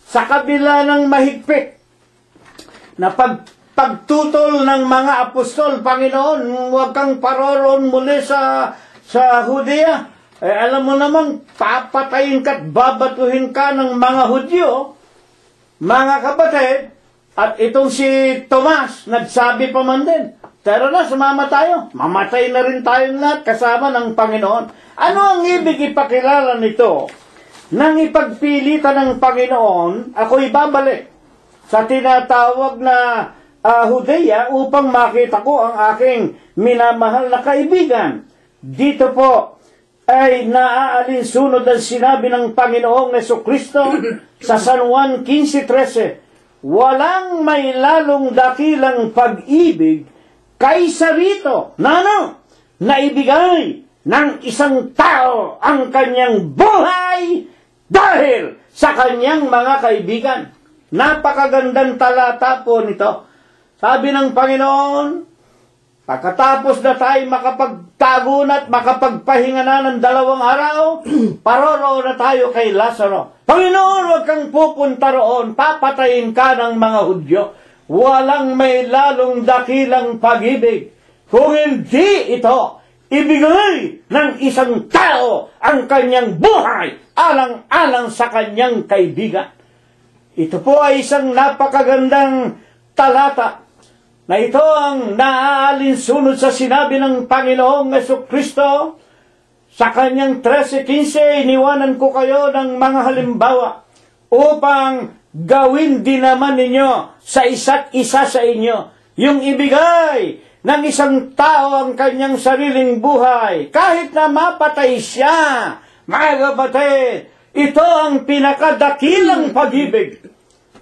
Sa kabila ng mahigpit na pagtutol ng mga apostol, Panginoon, huwag kang paroroon muli sa Judea. Alam mo namang, papatayin ka at babatuhin ka ng mga Hudyo, mga kapatid. At itong si Tomas, nagsabi pa man din, tara na, sumama tayo. Mamatay na rin tayong lahat kasama ng Panginoon. Ano ang ibig ipakilala nito? Nang ipagpilitan ng Panginoon, ako'y babalik sa tinatawag na Judea upang makita ko ang aking minamahal na kaibigan. Dito po ay naaalinsunod ang sinabi ng Panginoong Jesucristo sa San Juan 15:13. Walang may lalong dakilang pag-ibig kaysa rito na ibigay ng isang tao ang kanyang buhay dahil sa kanyang mga kaibigan. Napakagandang talata po nito. Sabi ng Panginoon, pagkatapos na tayo makapagtago na at makapagpahinga na ng 2 araw, paroroon na tayo kay Lazaro. Panginoon, huwag kang pupunta roon, papatayin ka ng mga Hudyo. Walang may lalong dakilang pag-ibig. Kung hindi ito, ibigay ng isang tao ang kanyang buhay alang-alang sa kanyang kaibigan. Ito po ay isang napakagandang talata na ito ang naaalinsunod sa sinabi ng Panginoong Jesucristo sa kanyang 13:15, iniwanan ko kayo ng mga halimbawa upang gawin din naman ninyo sa isa't isa sa inyo yung ibigay ng isang tao ang kanyang sariling buhay kahit na mapatay siya. Mga kapatid, ito ang pinakadakilang pag-ibig.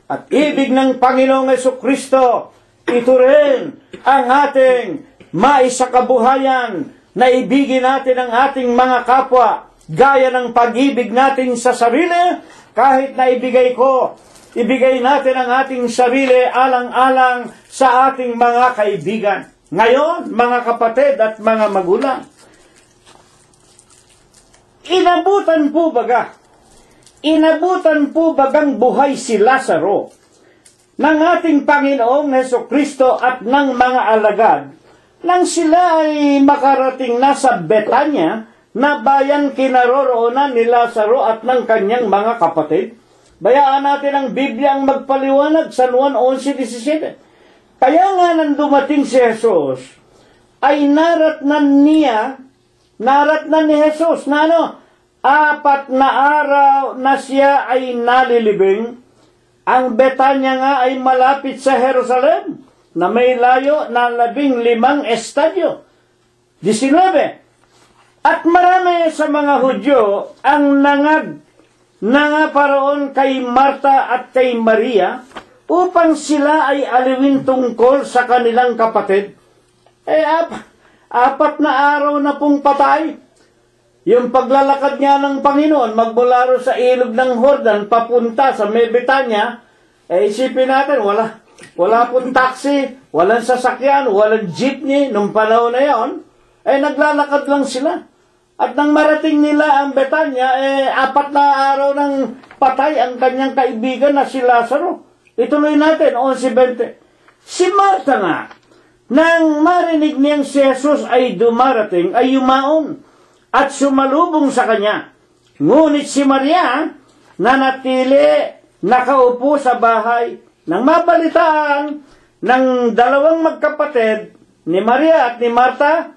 At ibig ng Panginoong Jesucristo, ito rin ang ating maisakabuhayan na ibigin natin ang ating mga kapwa gaya ng pag-ibig natin sa sarili, kahit na ibigay natin ang ating sarili alang-alang sa ating mga kaibigan. Ngayon, mga kapatid at mga magulang, inabutan po bagang buhay si Lazaro ng ating Panginoong Hesukristo at ng mga alagad nang sila ay makarating na sa Betanya, na bayan kinaroroonan ni Lazaro at ng kanyang mga kapatid? Bayaan natin ang Biblia ang magpaliwanag, San Juan 11:17. Kaya nga nang dumating si Jesus, ay naratnan ni Jesus na 4 na araw na siya ay nalilibing. Ang Betanya nga ay malapit sa Jerusalem, na may layo na 15 estadyo. 19. At marami sa mga Hudyo ang nangaparoon kay Marta at kay Maria upang sila ay aliwin tungkol sa kanilang kapatid. 4 na araw na pong patay. Yung paglalakad niya ng Panginoon, magmula sa ilog ng Jordan, papunta sa Betanya, isipin natin, wala pong taxi, walang sasakyan, walang jeepney nung panahon na yon. Naglalakad lang sila. At nang marating nila ang Betanya, 4 na araw ng patay ang kanyang kaibigan na si Lazaro. Ituloy natin, 11:20. Si Marta nga, nang marinig niyang si Jesus ay dumarating, ay yumaon at sumalubong sa kanya. Ngunit si Maria, nanatili nakaupo sa bahay. Nang mabalitaan ng dalawang magkapatid, ni Maria at ni Marta,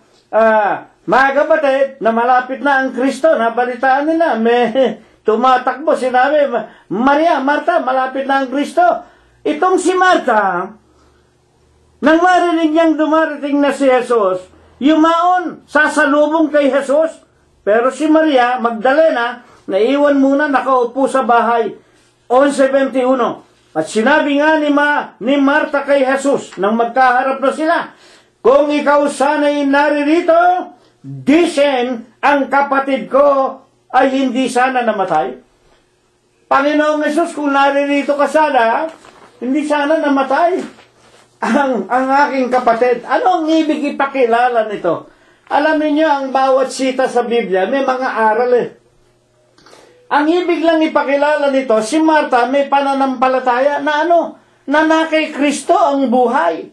mga kapatid, na malapit na ang Kristo, nabalitaan nila, may tumatakbo, sinabi, Maria, Marta, malapit na ang Kristo. Itong si Marta, nang marinig niyang dumarating na si Jesus, yumaon, sasalubong kay Jesus. Pero si Maria Magdalena, naiwan muna, nakaupo sa bahay. 11:21. At sinabi nga ni Marta kay Jesus, nang magkaharap na sila, kung ikaw sana'y naririto, disin ang kapatid ko ay hindi sana namatay. Panginoong Jesus, kung naririto ka sana, hindi sana namatay ang aking kapatid. Ano ang ibig ipakilala nito? Alam niyo, ang bawat sita sa Biblia, may mga aral Ang ibig lang ipakilala nito, si Marta may pananampalataya na na kay Kristo ang buhay.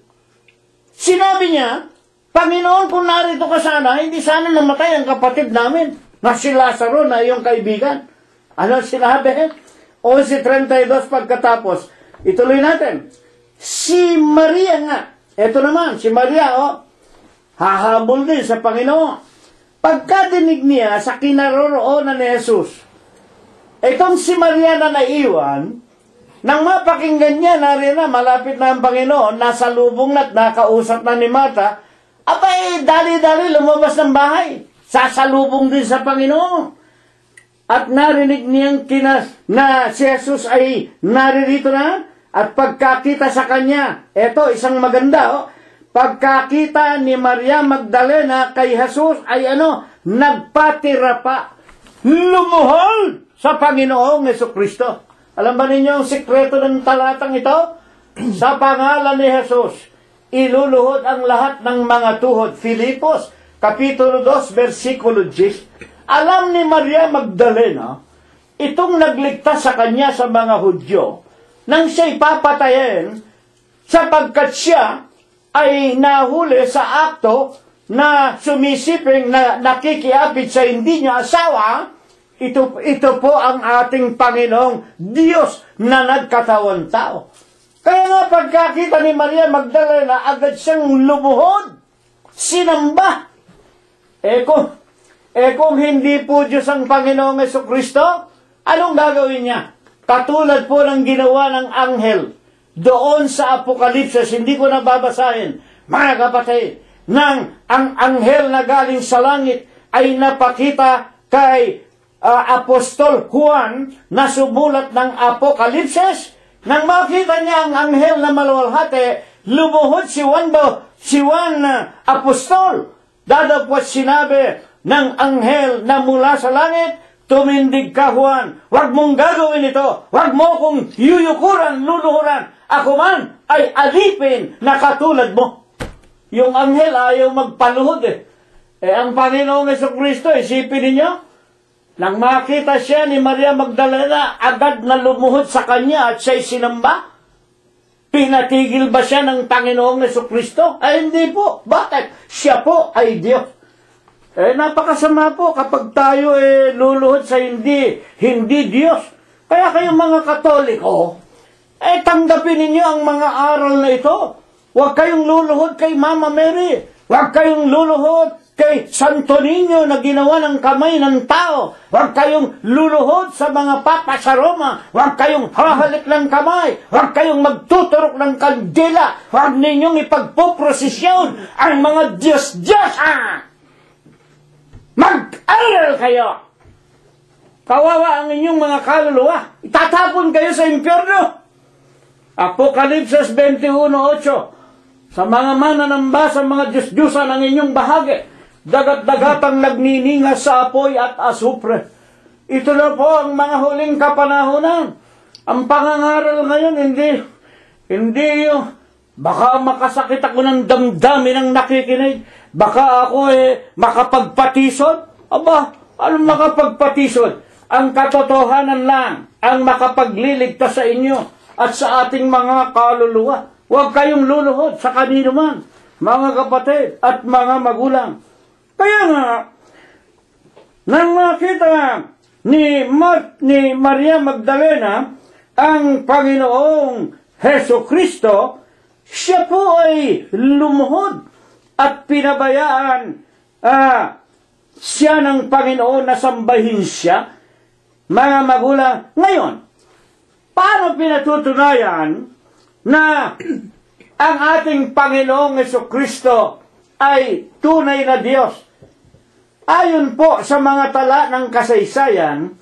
Sinabi niya, Panginoon, kung narito ka sana, hindi sana namatay ang kapatid namin, na si Lazaro na iyong kaibigan. Ano sinabi? 11:32 pagkatapos. Ituloy natin. Si Maria nga, eto naman, si Maria, hahabol din sa Panginoon. Pagkadinig niya sa kinaroroonan ni Jesus, itong si Maria na naiwan, nang mapakinggan niya, narina, malapit na ang Panginoon, nasa lubong na't nakausap na ni Marta, dali-dali lumabas ng bahay, sasalubong din sa Panginoon. At narinig niyang na si Jesus ay naririto na, at pagkakita sa kanya, eto, isang maganda, pagkakita ni Maria Magdalena kay Jesus ay nagpatira pa, lumuhod sa Panginoong Hesukristo. Alam ba ninyo ang sikreto ng talatang ito? Sa pangalan ni Jesus, iluluhod ang lahat ng mga tuhod. Filipos, Kapitulo 2, versikulo 10. Alam ni Maria Magdalena, itong nagligtas sa kanya sa mga Hudyo, nang siya'y papatayin, sapagkat siya ay nahuli sa akto na sumisiping na nakikiapit sa hindi niya asawa. Ito po ang ating Panginoong Diyos na nagkatawang tao. Kaya nga pagkakita ni Maria Magdalena, agad siyang lumuhod, sinamba. Kung hindi po Diyos ang Panginoong Hesukristo, anong gagawin niya? Katulad po ng ginawa ng anghel doon sa Apokalipsis, hindi ko na babasahin, mga kapatid, nang ang anghel na galing sa langit ay napakita kay Apostol Juan na sumulat ng Apokalipsis. Nang makita niya ang anghel na maluwalhati, lumuhod si Juan Apostol. Dadapwat sinabi, ng anghel na mula sa langit, tumindig ka, Juan. Huwag mong gagawin ito. Huwag mo kong yuyukuran, luluhuran. Ako man ay alipin na katulad mo. Yung anghel ayaw magpaluhod ang Panginoong Jesucristo, isipin ninyo, nang makita siya ni Maria Magdalena, agad na lumuhod sa kanya at siya'y sinamba. Pinatigil ba siya ng Panginoong Jesucristo? Ay hindi po. Bakit? Siya po ay Diyos. Napakasama po kapag tayo luluhod sa hindi Diyos. Kaya kayong mga Katoliko, tanggapin ninyo ang mga aral na ito. Huwag kayong luluhod kay Mama Mary. Huwag kayong luluhod kay Santo Niño na ginawa ng kamay ng tao. Huwag kayong luluhod sa mga papa sa Roma. Huwag kayong hahalik ng kamay. Huwag kayong magtuturok ng kandila. Huwag ninyong ipagpuprosesyon ang mga Diyos-Diyos. Mag-aral kayo. Kawawa ang inyong mga kaluluwa. Itatapon kayo sa impyerno. Apokalipsis 21:8. Sa mga mananamba, sa mga Diyos-Diyosan ang inyong bahagi, dagat-dagatang nagnininga sa apoy at asupre. Ito na po ang mga huling kapanahunan. Ang pangangaral ngayon, hindi yung, baka makasakit ako ng damdamin ng nakikinig. Baka ako makapagpatisod. Aba, anong makapagpatisod? Ang katotohanan lang ang makapagliligtas sa inyo at sa ating mga kaluluwa. Huwag kayong luluhod sa kanino man, mga kapatid at mga magulang. Kaya nga, nang makita ni Maria Magdalena ang Panginoong Jesucristo, siya po ay lumuhod at pinabayaan siya ng Panginoon na sambahin siya. Mga magulang, ngayon, paano pinatutunayan na ang ating Panginoong Jesucristo ay tunay na Diyos? Ayon po sa mga tala ng kasaysayan,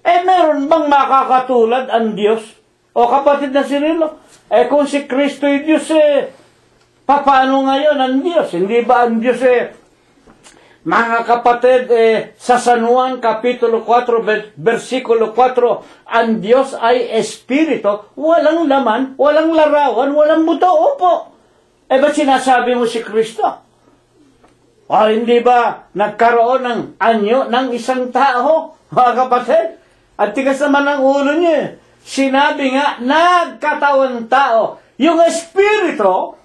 meron bang makakatulad ang Diyos? O kapatid na Cirilo, kung si Kristo ay Diyos, paano ngayon ang Diyos? Hindi ba ang Diyos mga kapatid, sa San Juan Kapitulo 4, versikulo 4, ang Diyos ay Espiritu, walang laman, walang larawan, walang buto. Opo. Ba't sinasabi mo si Kristo? Hindi ba nagkaroon ng anyo ng isang tao, mga kapatid? At tigas naman ang ulo niya. Sinabi nga, nagkatawan tao. Yung Espiritu,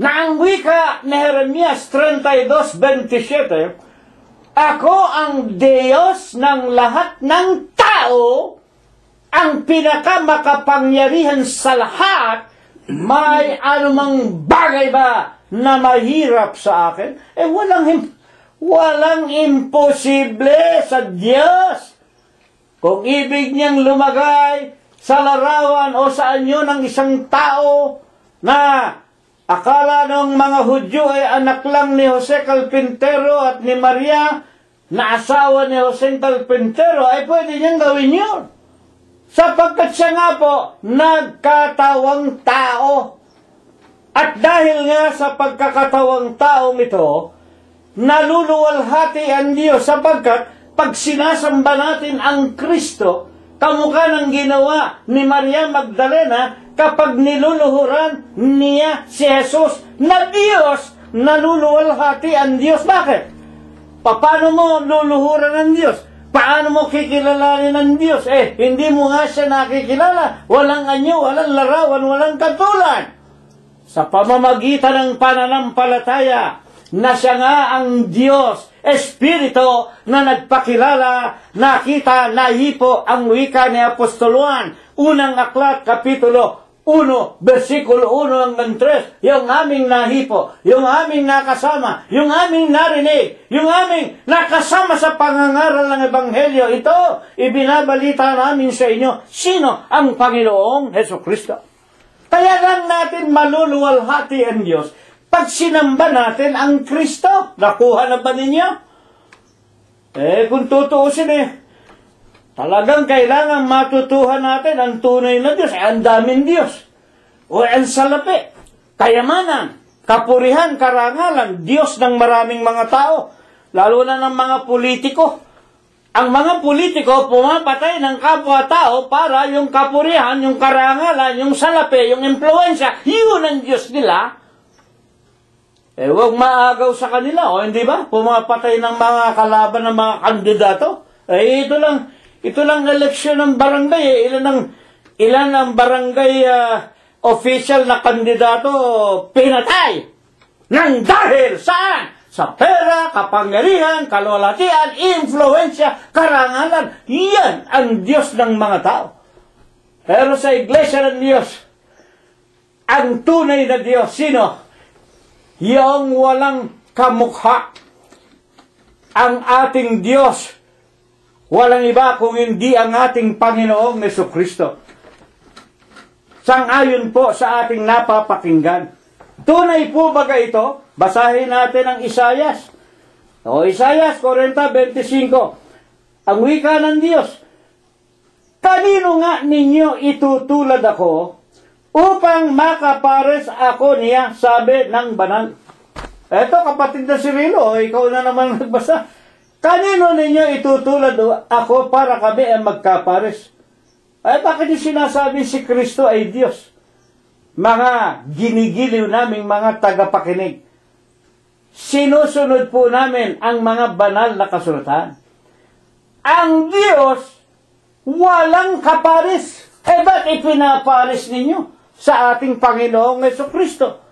na ang wika ni Jeremias 32:27, ako ang Diyos ng lahat ng tao, ang pinakamakapangyarihan sa lahat, may anumang bagay ba na mahirap sa akin? Walang imposible sa Diyos. Kung ibig niyang lumagay sa larawan o sa anyo ng isang tao na akala ng mga Hudyo ay anak lang ni Jose Carpintero at ni Maria na asawa ni Jose Carpintero, ay pwede niyang gawin yun. Sapagkat siya nga po, nagkatawang tao. At dahil nga sa pagkakatawang taong ito, naluluwalhati ang Diyos sapagkat pag sinasamba natin ang Kristo, kamukha ng ginawa ni Maria Magdalena, kapag niluluhuran niya si Jesus na Diyos, naluluwalhati ang Diyos. Bakit? Paano mo luluhuran ang Diyos? Paano mo kikilalanin ang Diyos? Hindi mo nga siya nakikilala. Walang anyo, walang larawan, walang katulad. Sa pamamagitan ng pananampalataya na siya nga ang Diyos, Espiritu na nagpakilala, nakita, nahipo ang wika ni Apostol Juan, unang aklat, Kapitulo 1, versikulo 1 hanggang 3, yung aming nahipo, yung aming nakasama, yung aming narinig, yung aming nakasama sa pangangaral ng Ebanghelyo, ito, ibinabalita namin sa inyo, sino ang Panginoong Jesucristo. Kaya lang natin maluluwalhati ang Diyos pag sinamba natin ang Kristo. Nakuha na ba ninyo? Kung tutuusin talagang kailangan matutuhan natin ang tunay na Diyos. Ang daming Diyos. O ang salapi. Kayamanan, kapurihan, karangalan, Diyos ng maraming mga tao. lalo na ng mga politiko. Ang mga politiko pumapatay ng kapwa-tao para yung kapurihan, yung karangalan, yung salapi, yung impluensya, yun ang Diyos nila. Huwag maagaw sa kanila, o hindi ba? Pumapatay ng mga kalaban ng mga kandidato. Ito lang eleksyon ng barangay. Ilan ang barangay official na kandidato pinatay. Nang dahil saan? Sa pera, kapangyarihan, kalwalatian, influensya, karangalan. Yan ang Diyos ng mga tao. Pero sa Iglesia ng Diyos, ang tunay na Diyos, sino? Yung walang kamukha. Ang ating Diyos, walang iba kung hindi ang ating Panginoong Jesucristo. Sang-ayon po sa ating napapakinggan. Tunay po ba ito? Basahin natin ang Isayas. Isayas 40:25. Ang wika ng Diyos. Kanino nga ninyo itutulad ako upang makapares ako niya, sabi ng banal. Eto, kapatid na Cirilo, ikaw na naman nagbasa. Kanino ninyo itutulad ako para kami ay magkapares? Bakit yung sinasabi si Kristo ay Diyos? Mga ginigiliw naming mga tagapakinig. Sinusunod po namin ang mga banal na kasulatan. Ang Diyos, walang kapares. Ba't ipinapares ninyo sa ating Panginoong Jesucristo?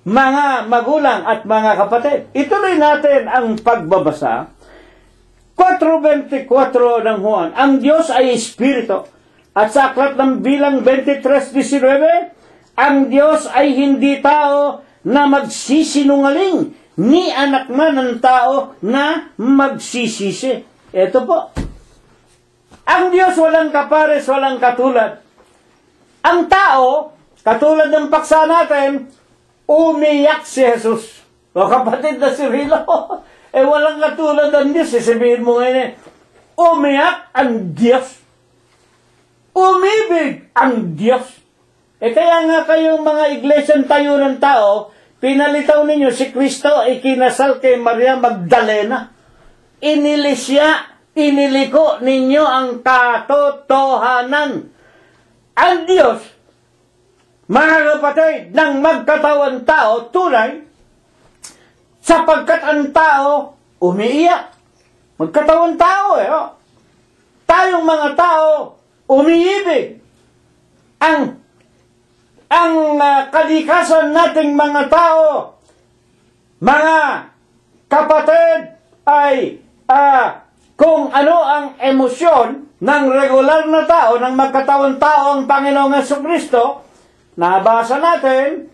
Mga magulang at mga kapatid, ituloy natin ang pagbabasa. 4:24 ng Juan, ang Diyos ay Espiritu. At sa aklat ng Bilang 23:19, ang Diyos ay hindi tao na magsisinungaling, ni anak man ng tao na magsisisi. Ito po. Ang Diyos walang kapares, walang katulad. Ang tao, katulad ng paksa natin, umiyak si Jesus. O kapatid na si Rilo, walang katulad ang Diyos. Sabihin mo ngayon, umiyak ang Diyos. Umibig ang Diyos. Kaya nga kayong mga iglesyang tayo ng tao, pinalitaw ninyo si Kristo ay kinasal kay Maria Magdalena. Iniliko ninyo ang katotohanan. Ang Diyos, mga kapatid, ng magkatawan tao, tunay, sapagkat ang tao, umiiyak. Magkatawan tao Tayong mga tao, umiibig. Ang kalikasan nating mga tao, mga kapatid, ay kung ano ang emosyon ng regular na tao, ng magkatawang tao ang Panginoong Jesucristo, nabasa natin,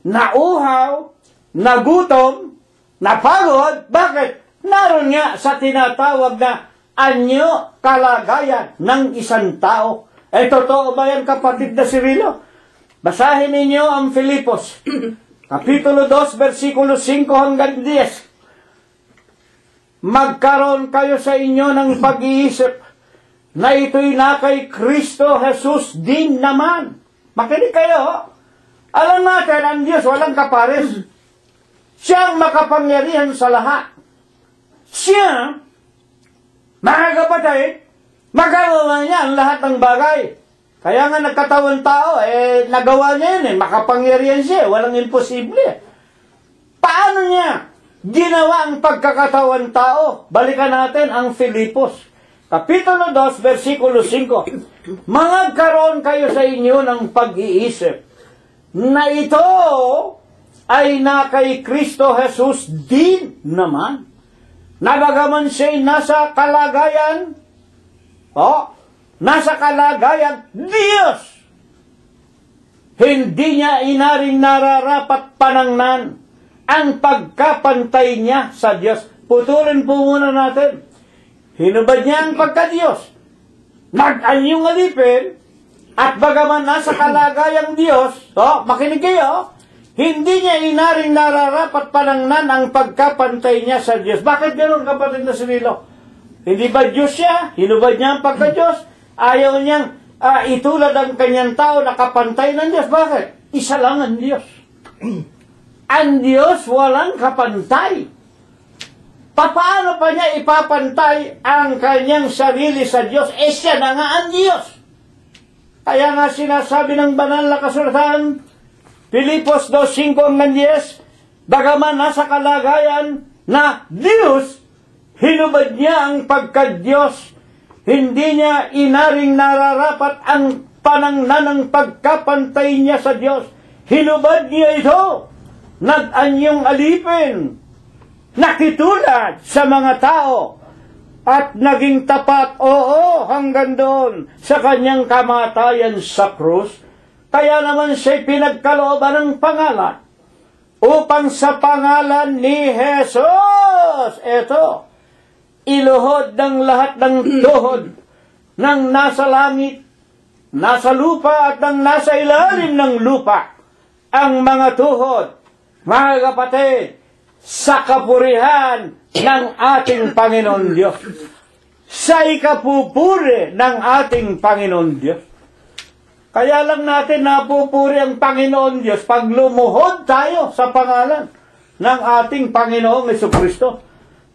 nauhaw, nagutom, napagod. Bakit? Naroon nga sa tinatawag na anyo kalagayan ng isang tao. Totoo ba yan, kapatid na Cirilo? Basahin ninyo ang Filipos, Kapitulo 2, versikulo 5 hanggang 10. Magkaroon kayo sa inyo ng pag-iisip na ito'y na kay Kristo Jesus din naman. Makinig kayo. Alam natin, ang Diyos walang kapares. Siya ang makapangyarihan sa lahat. Siya, mga kapatid, magagawa niya ang lahat ng bagay. Kaya nga nagkatawang tao, nagawa niya yun, makapangyarihan siya, walang imposible. Paano niya ginawa ang pagkakatawan tao? Balikan natin ang Filipos, Kapitulo 2, versikulo 5. Magkaroon kayo sa inyo ng pag-iisip na ito ay na kay Kristo Jesus din naman. Nabagaman siya'y nasa kalagayan, nasa kalagayan Diyos. Hindi niya inaring nararapat panangnan ang pagkapantay niya sa Diyos. Putulin po muna natin. Hinubad niya ang pagka-Diyos. Nag-anyong alipin, at bagaman nasa kalagayang Diyos, makinig kayo, hindi niya inaring nararapat panangnan ang pagkapantay niya sa Diyos. Bakit ganoon, kapatid na Cirilo? Hindi ba Diyos siya? Hinubad niya ang pagka-Diyos? Ayaw niyang itulad ang kanyang tao na kapantay ng Diyos. Bakit? Isa lang ang Diyos. Ang Diyos walang kapantay. paano pa niya ipapantay ang kanyang sarili sa Diyos? Siya na nga ang Diyos. Kaya nga sinasabi ng banal na kasulatan, Pilipos 2:5-10, bagaman nasa kalagayan na Diyos, hinubad niya ang pagka-Diyos. Hindi niya inaring nararapat ang panangnanang pagkapantay niya sa Diyos. Hinubad niya ito. Nag-anyong alipin. Nakitulad sa mga tao. At naging tapat, hanggang doon sa kanyang kamatayan sa krus. Kaya naman siya'y pinagkalooban ng pangalan. Upang sa pangalan ni Jesus, eto, iluhod ng lahat ng tuhod ng nasa langit, nasa lupa at ng nasa ilalim ng lupa, ang mga tuhod, mga kapatid, sa kapurihan ng ating Panginoon Diyos. Sa ikapupuri ng ating Panginoon Diyos. Kaya lang natin napupuri ang Panginoon Diyos pag lumuhod tayo sa pangalan ng ating Panginoong Jesucristo.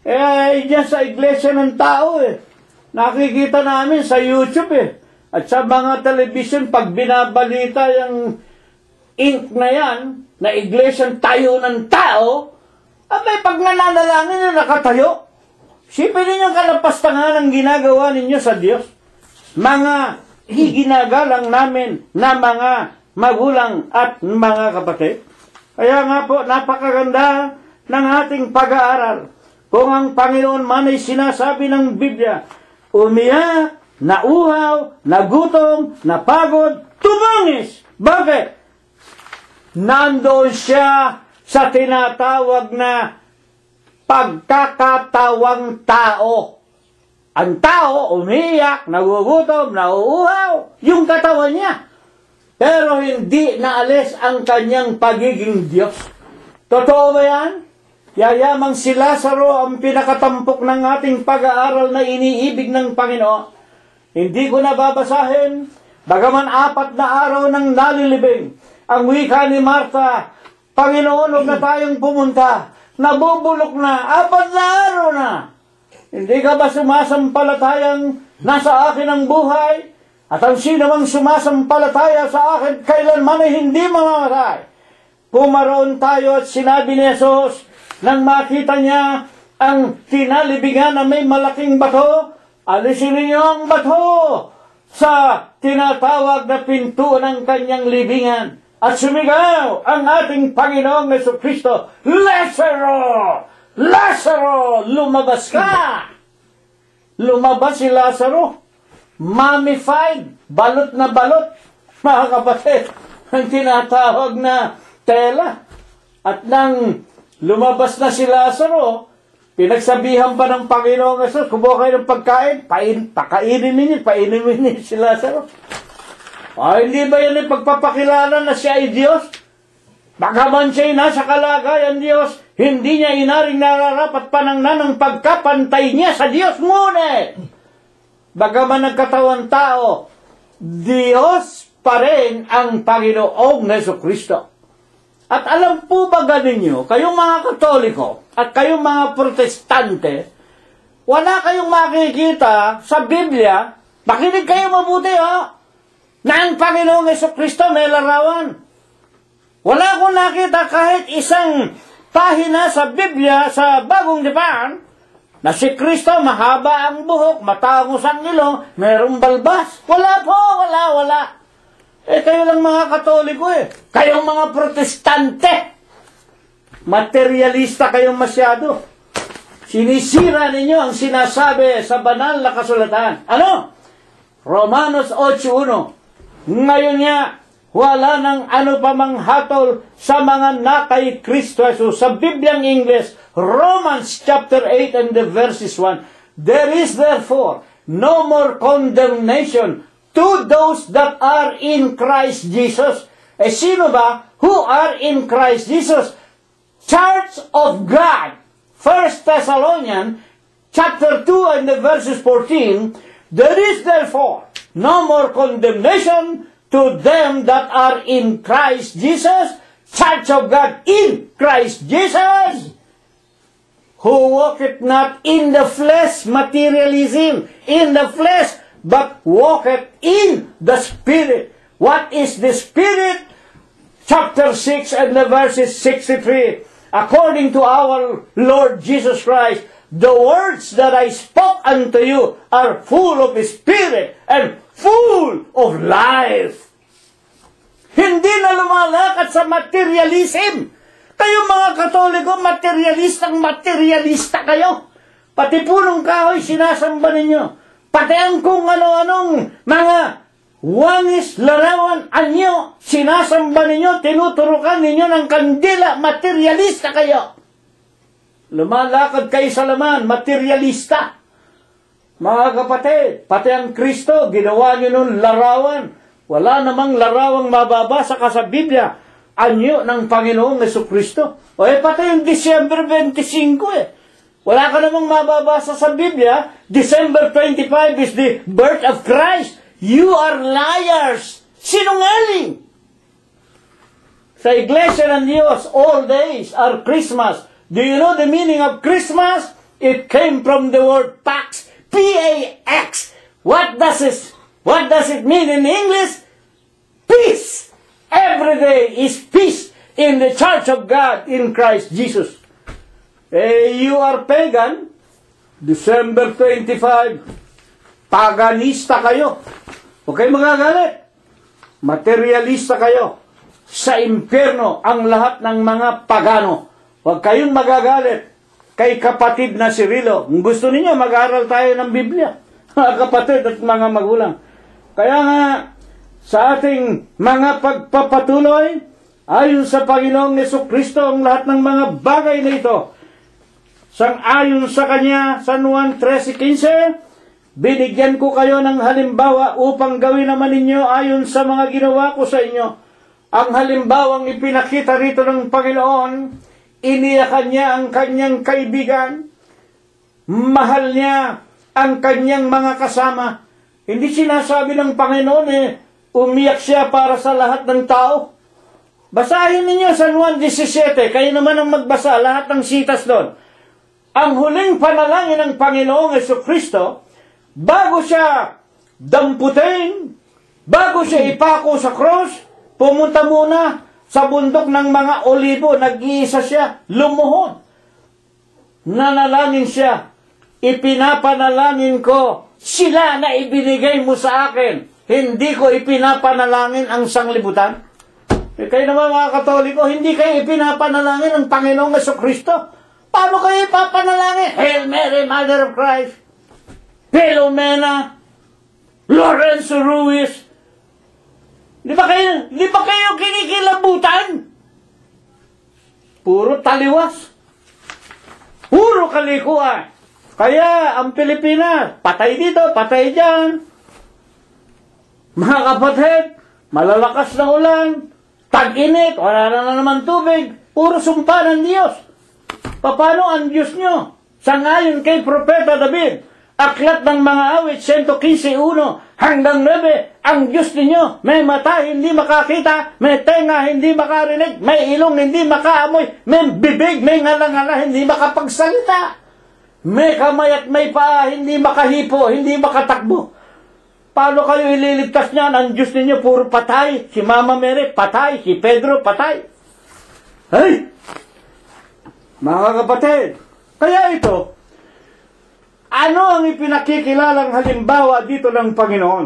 Diyan sa iglesia ng tao nakikita namin sa YouTube at sa mga television pag binabalita yung ink na yan, na iglesyang tayo ng tao, abay pag nananalangin nyo nakatayo. Sipin ninyo kalapastangan ang ginagawa ninyo sa Diyos. Mga iginagalang namin na mga magulang at mga kapatid. Kaya nga po, napakaganda ng ating pag-aaral. Kung ang Panginoon man ay sinasabi ng Biblia, umiyak, nauhaw, nagutom, napagod, tumangis. Bakit? Nandoon siya sa tinatawag na pagkakatawang tao. Ang tao, umiyak, nagugutom, nauuhaw, yung katawan niya. Pero hindi naalis ang kanyang pagiging Diyos. Totoo ba yan? Yayamang si Lazaro ang pinakatampok ng ating pag-aaral na iniibig ng Panginoon. Hindi ko nababasahin, bagaman 4 na araw nang nalilibing. Ang wika ni Marta, Panginoon, huwag na tayong pumunta. Nabubulok na, 4 na araw na. Hindi ka ba sumasampalatayang nasa akin ang buhay? At ang sino mang sumasampalataya sa akin, kailanman ay hindi mamamatay. Pumaroon tayo at sinabi ni Jesus, nang makita niya ang tinalibigan na may malaking bato, alisin niyo ang bato sa tinatawag na pinto ng kanyang libingan. At sumigaw ang ating Panginoong Jesucristo, Lazaro! Lazaro! Lumabas ka! Lumabas si Lazaro. Mummified. Balot na balot. Mga kapatid, ang tinatawag na tela. At nang lumabas na si Lazaro, pinagsabihan pa ng Panginoong Jesus, kumuha kayo ng pagkain, pakainin ninyo si Lazaro. Hindi ba yan yung pagpapakilala na siya ay Diyos? Bagaman siya'y nasa kalagayan Diyos, hindi niya inaring nararapat panangnan ang pagkapantay niya sa Diyos. Ngunit, bagaman nagkatawan tao, Diyos pa rin ang Panginoong Jesucristo. At alam po ba ganinyo, kayong mga Katoliko at kayong mga Protestante, wala kayong makikita sa Biblia, makinig kayo mabuti na ang Panginoong Jesucristo may larawan. Wala akong nakita kahit isang pahina sa Biblia sa Bagong Tipan na si Kristo mahaba ang buhok, matangos ang ilong, merong balbas. Wala po, wala. Kayo lang mga Katoliko Kayong mga Protestante. Materialista kayong masyado. Sinisira ninyo ang sinasabi sa banal na kasulatan. Ano? Romanos 8:1. Ngayon nga, wala nang ano pa mang hatol sa mga nakay Kristo Jesus. Sa Bibliang English, Romans chapter 8 and the verses 1. There is therefore no more condemnation to those that are in Christ Jesus. Sino ba? Who are in Christ Jesus? Church of God. 1 Thessalonians chapter 2 and the verses 14. There is therefore no more condemnation to them that are in Christ Jesus. Church of God in Christ Jesus. who walketh not in the flesh, materialism, in the flesh, but walketh in the Spirit. What is the Spirit? Chapter 6 and the verses 63. According to our Lord Jesus Christ, the words that I spoke unto you are full of Spirit and full of life. Hindi na lumalakad sa materialism. Kayo mga Katoliko, materialista kayo. Pati punong kahoy sinasamba ninyo. Pati ang kung ano-anong mga wangis, larawan, anyo, sinasamba ninyo, tinuturukan ninyo ng kandila, materialista kayo. Lumalakad kayo sa laman, materialista. Mga kapatid, pati ang Kristo, ginawa nyo nun larawan. Wala namang larawang mababasa ka sa Biblia. Anyo ng Panginoong Jesucristo. O pati yung December 25 Wala ka namang mababasa sa Biblia. December 25 is the birth of Christ. You are liars. Sinungaling. Sa Iglesia ng Diyos, all days are Christmas. Do you know the meaning of Christmas? It came from the word Pax. P-A-X. What does it mean in English? Peace. Every day is peace in the church of God in Christ Jesus. You are pagan. December 25. Paganista kayo. Huwag kayo magagalit. Materialista kayo. Sa impyerno ang lahat ng mga pagano. Huwag kayong magagalit kay kapatid na si Rilo. Kung gusto ninyo, mag-aaral tayo ng Biblia. Mga kapatid at mga magulang. Kaya nga, sa ating mga pagpapatuloy, ayon sa Panginoong Jesucristo, ang lahat ng mga bagay na ito, sang-ayon sa Kanya, San Juan 13:15, binigyan ko kayo ng halimbawa upang gawin naman ninyo ayon sa mga ginawa ko sa inyo. Ang halimbawang ipinakita rito ng Panginoon, iniyakan niya ang Kanyang kaibigan, mahal niya ang Kanyang mga kasama. Hindi sinasabi ng Panginoon umiyak siya para sa lahat ng tao. Basahin ninyo San Juan 17, kayo naman ang magbasa, lahat ng sitas doon. Ang huling panalangin ng Panginoong Jesucristo, bago siya damputin, bago siya ipako sa cross, pumunta muna sa bundok ng mga olibo, nag-iisa siya, lumuhod. Nanalangin siya, ipinapanalangin ko sila na ibinigay mo sa akin. Hindi ko ipinapanalangin ang sanglibutan. Kayo naman mga Katoliko, hindi kayo ipinapanalangin ang Panginoong Jesucristo. Paano kayo ipapanalangin? Hail Mary, Mother of Christ, Philomena, Lorenzo Ruiz. Di ba kayo kinikilabutan? Puro taliwas. Puro kalikuan. Kaya ang Pilipinas, patay dito, patay dyan. Mga kapatid, malalakas na ulan, tag-init, wala na naman tubig, puro sumpa ng Diyos. Paano ang Diyos nyo? Sangayon kay Propeta David, aklat ng mga awit, 115:1 hanggang 9, ang Diyos ninyo, may mata, hindi makakita, may tenga, hindi makarinig, may ilong, hindi makaamoy, may bibig, may ngala-ngala, hindi makapagsalita, may kamay at may paa, hindi makahipo, hindi makatakbo. Paano kayo ililigtas niyan? Ang Diyos ninyo puro patay. Si Mama Mary, patay. Si Pedro, patay. Hey! Mga kapatid, kaya ito, ano ang ipinakikilalang halimbawa dito ng Panginoon?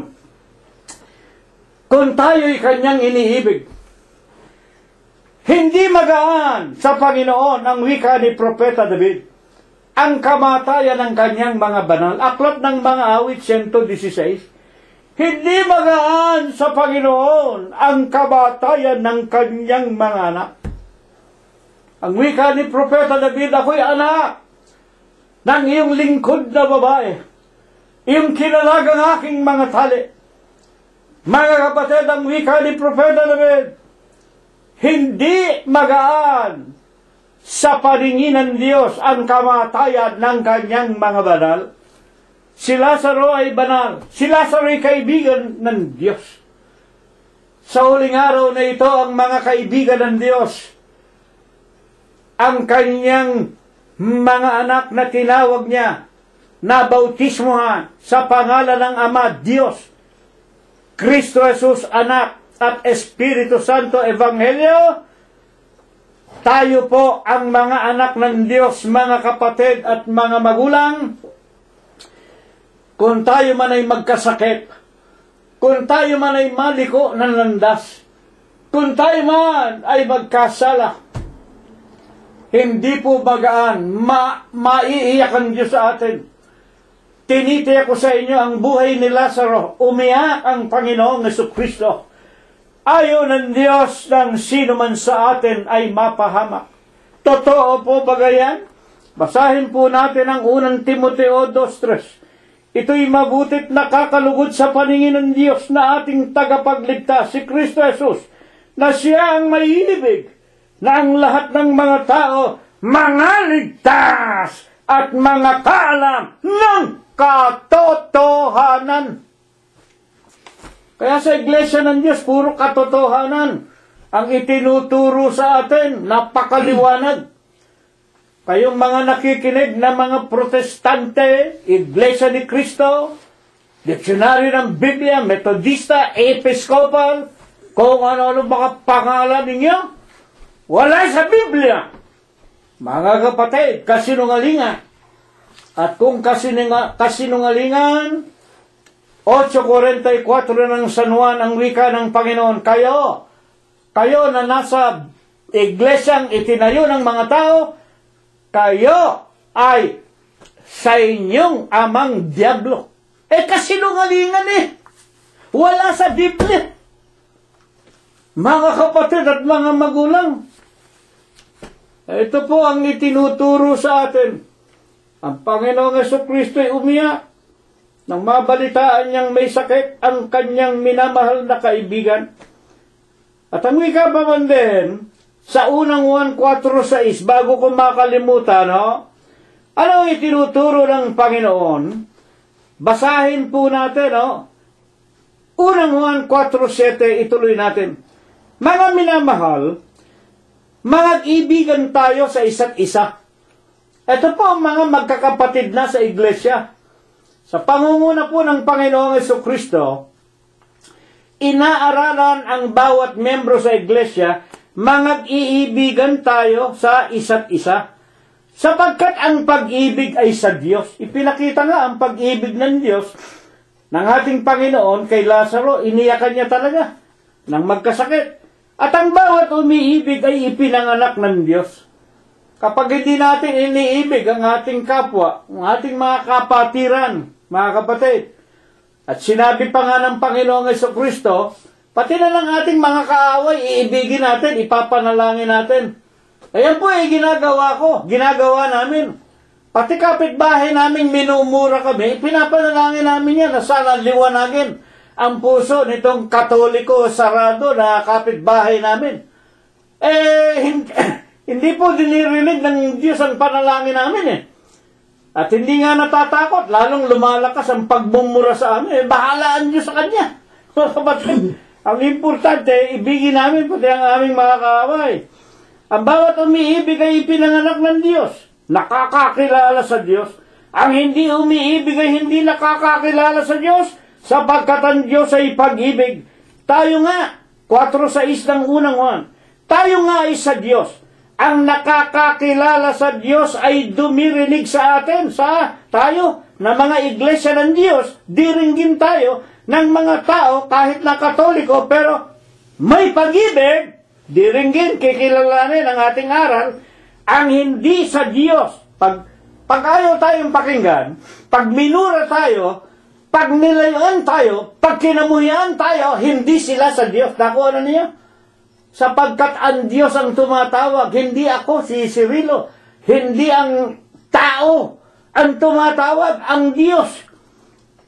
Kung tayo'y Kanyang iniibig, hindi magaan sa Panginoon ang wika ni Propeta David, ang kamatayan ng Kanyang mga banal. Aklat ng mga awit, 116. Hindi magaan sa Panginoon ang kamatayan ng Kanyang mga anak. Ang wika ni Propeta David, ako'y anak ng iyong lingkod na babae, iyong kinalagang aking mga tali. Mga kapatid, ang wika ni Propeta David, hindi magaan sa paningin ng Diyos ang kamatayan ng Kanyang mga banal. Si Lazaro ay banal. Si Lazaro ay kaibigan ng Diyos. Sa huling araw na ito, ang mga kaibigan ng Diyos, ang Kanyang mga anak na tinawag niya, na bautismohan sa pangalan ng Ama, Diyos, Kristo Jesus, Anak, at Espiritu Santo, Ebanghelyo, tayo po ang mga anak ng Diyos, mga kapatid at mga magulang. Kung tayo man ay magkasakit, kung tayo man ay maliko ng landas, kung tayo man ay magkasala, hindi po bagaan, maiiyak ang Diyos sa atin. Tinitiyak ko sa inyo ang buhay ni Lazaro, umiyak ang Panginoong Jesucristo. Ayaw ng Diyos ng sino man sa atin ay mapahamak. Totoo po ba yan? Basahin po natin ang unang Timoteo 2:3. Ito'y mabutit nakakalugod sa paningin ng Diyos na ating tagapagligtas, si Kristo Jesus, na siya ang may ibig, na ang lahat ng mga tao mga ligtas at mga kaalam ng katotohanan. Kaya sa Iglesia ng Diyos, puro katotohanan ang itinuturo sa atin. Napakaliwanag. Kayong mga nakikinig na mga protestante, Iglesia ni Cristo, diksyonaryo ng Biblia, Metodista, Episcopal, kung ano-ano mga pangalan ninyo, wala sa Biblia. Mga kapatid, kasinungalingan. At kung kasinungalingan, 8:44 ng San Juan ang wika ng Panginoon, kayo na nasa iglesyang itinayo ng mga tao, kayo ay sa inyong amang diablo. Kasinungalingan wala sa Biblia. Mga kapatid at mga magulang, ito po ang itinuturo sa atin. Ang Panginoong Jesucristo ay umiyak nang mabalitaan niyang may sakit ang kanyang minamahal na kaibigan. At ang wika pa man din, sa unang Juan 4:6, bago ko makalimutan, ano ang itinuturo ng Panginoon? Basahin po natin, unang Juan 4:7, ituloy natin. Mga minamahal, mag-ibigan tayo sa isa't isa. Ito po ang mga magkakapatid na sa iglesia. Sa pangunguna po ng Panginoong Jesucristo, inaaralan ang bawat membro sa iglesia, mag-iibigan tayo sa isa't isa. Sapagkat ang pag-ibig ay sa Diyos. Ipinakita nga ang pag-ibig ng Diyos ng ating Panginoon kay Lazaro. Iniyakan niya talaga nang magkasakit. At ang bawat umiibig ay ipinanganak ng Diyos. Kapag hindi natin iniibig ang ating kapwa, ang ating mga kapatiran, mga kapatid, at sinabi pa nga ng Panginoong Jesucristo, pati na lang ating mga kaaway, iibigin natin, ipapanalangin natin. Ayan po ginagawa ko, ginagawa namin. Pati kapitbahay namin minumura kami, pinapanalangin namin yan na sana liwanagin ang puso nitong Katoliko sarado na kapitbahay namin. Hindi po dinirinig ng Diyos ang panalangin namin At hindi nga natatakot, lalong lumalakas ang pagmumura sa amin. Bahala ang Diyos sa Kanya. Ang importante, ibigin namin pati ang aming mga kaaway. Ang bawat umiibig ay ipinanganak ng Diyos. Nakakakilala sa Diyos. Ang hindi umiibig ay hindi nakakakilala sa Diyos, sapagkat ang Diyos ay pag-ibig. Tayo nga, 4:6 ng unang Juan, tayo nga ay sa Diyos. Ang nakakakilala sa Diyos ay dumirinig sa atin, tayo, na mga iglesia ng Diyos, diringgin tayo ng mga tao kahit na Katoliko, pero may pag-ibig, diringgin, kikilalanin ang ating aral, ang hindi sa Diyos. Pag ayaw tayong pakinggan, pag minura tayo, pag nilayuan tayo, pag kinamuhian tayo, hindi sila sa Diyos. Nakuha na niyo? Sapagkat ang Diyos ang tumatawag, hindi ako, si Cirilo, hindi ang tao ang tumatawag, ang Diyos.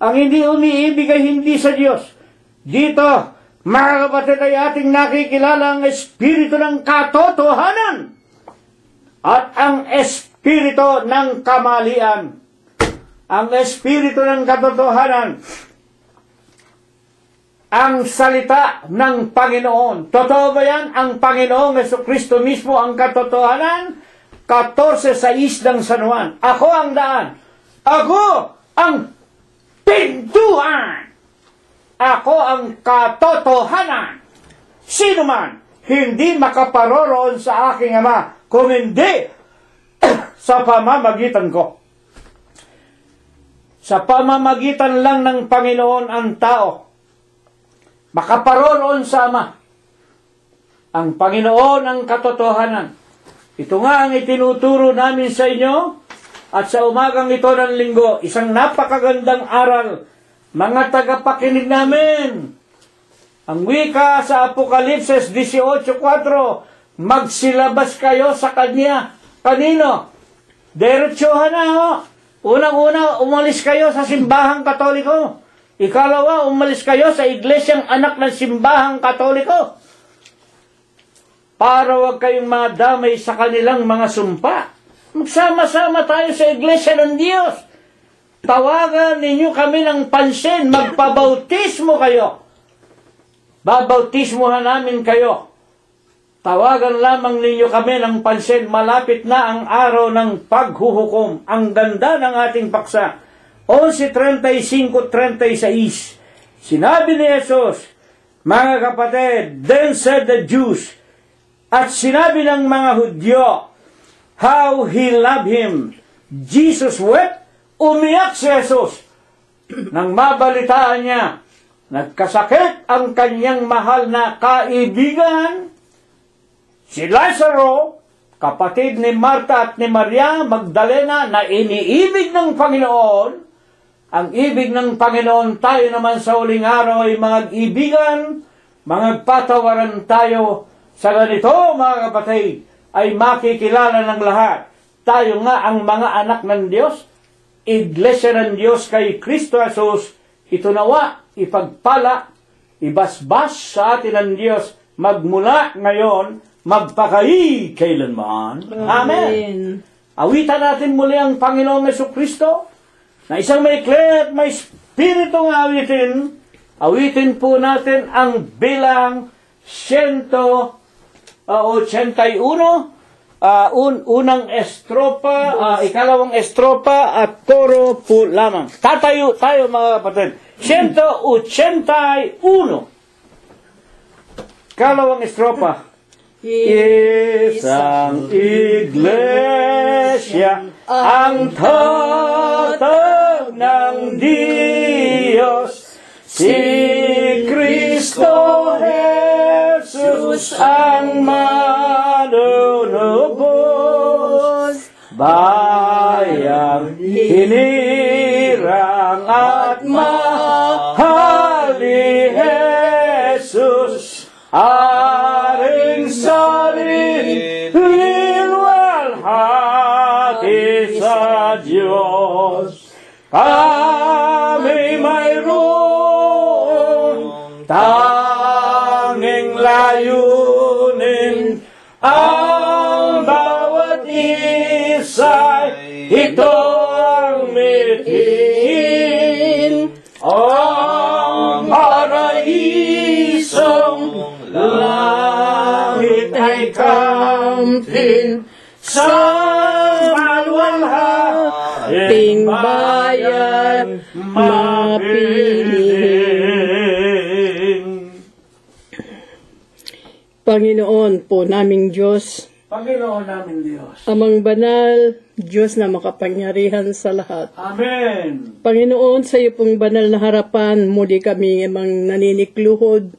Ang hindi umiibig ay hindi sa Diyos. Dito, mga kapatid, ay ating nakikilala ang espiritu ng katotohanan at ang espiritu ng kamalian. Ang espiritu ng katotohanan, ang salita ng Panginoon. Totoo ba yan? Ang Panginoong Jesucristo mismo ang katotohanan? 14:6 ng San Juan. Ako ang daan. Ako ang pintuan. Ako ang katotohanan. Sino man hindi makaparoroon sa aking Ama kung hindi sa pamamagitan ko. Sa pamamagitan lang ng Panginoon ang tao makaparoroon sa Ama. Ang Panginoon ang katotohanan. Ito nga ang itinuturo namin sa inyo at sa umagang ito ng linggo, isang napakagandang aral. Mga tagapakinig namin, ang wika sa Apokalipsis 18:4, magsilabas kayo sa Kanya. Kanino? Diretsuhan na ho. Unang-una, umalis kayo sa simbahang Katoliko. Ikalawa, umalis kayo sa iglesyang anak ng simbahang Katoliko. Para wag kayong madamay sa kanilang mga sumpa. Magsama-sama tayo sa iglesia ng Diyos. Tawagan ninyo kami ng pansin, magpabautismo kayo. Babautismohan namin kayo. Tawagan lamang ninyo kami ng pansin, malapit na ang araw ng paghuhukom. Ang ganda ng ating paksa. 11:35-36. Sinabi ni Jesus, mga kapatid, then said the Jews, at sinabi ng mga Hudyo, how he loved him. Jesus wept. Umiyak si Jesus. Nang mabalitaan niya, nagkasakit ang kanyang mahal na kaibigan. Si Lazaro, kapatid ni Marta at ni Maria Magdalena na iniibig ng Panginoon. Ang ibig ng Panginoon, tayo naman sa huling araw ay mga ibigan, magpatawaran tayo. Sa ganito, mga kapatid, ay makikilala ng lahat. Tayo nga ang mga anak ng Diyos, Iglesia ng Diyos kay Kristo Jesus. Ito nawa, ipagpala, ibasbas sa atin ng Diyos, magmula ngayon, magpakai kailanman. Amen. Awitan natin muli ang Panginoong Jesucristo, na isang may ikli at may spiritong awitin. Awitin po natin ang bilang 181, unang estropa, ikalawang estropa at koro po lamang. Tatayo tayo mga kapatid. 181. Kalawang estropa. Isang iglesia ang tatag ng Diyos, si Kristo Jesus ang manunubos, bayang hinirang at mahal ni Jesus, aring salilwalhati sa Diyos. Kami mayroon tanging layunin, ang bawat isa ito ang mithiin, ang paraisong langit ay kamtin sa maluwalhating bayan mapiling. Panginoon po naming Diyos, Panginoon namin Diyos. Amang banal, Diyos na makapangyarihan sa lahat. Amen. Panginoon, sa iyo pong banal na harapan, muli kami amang naninikluhod.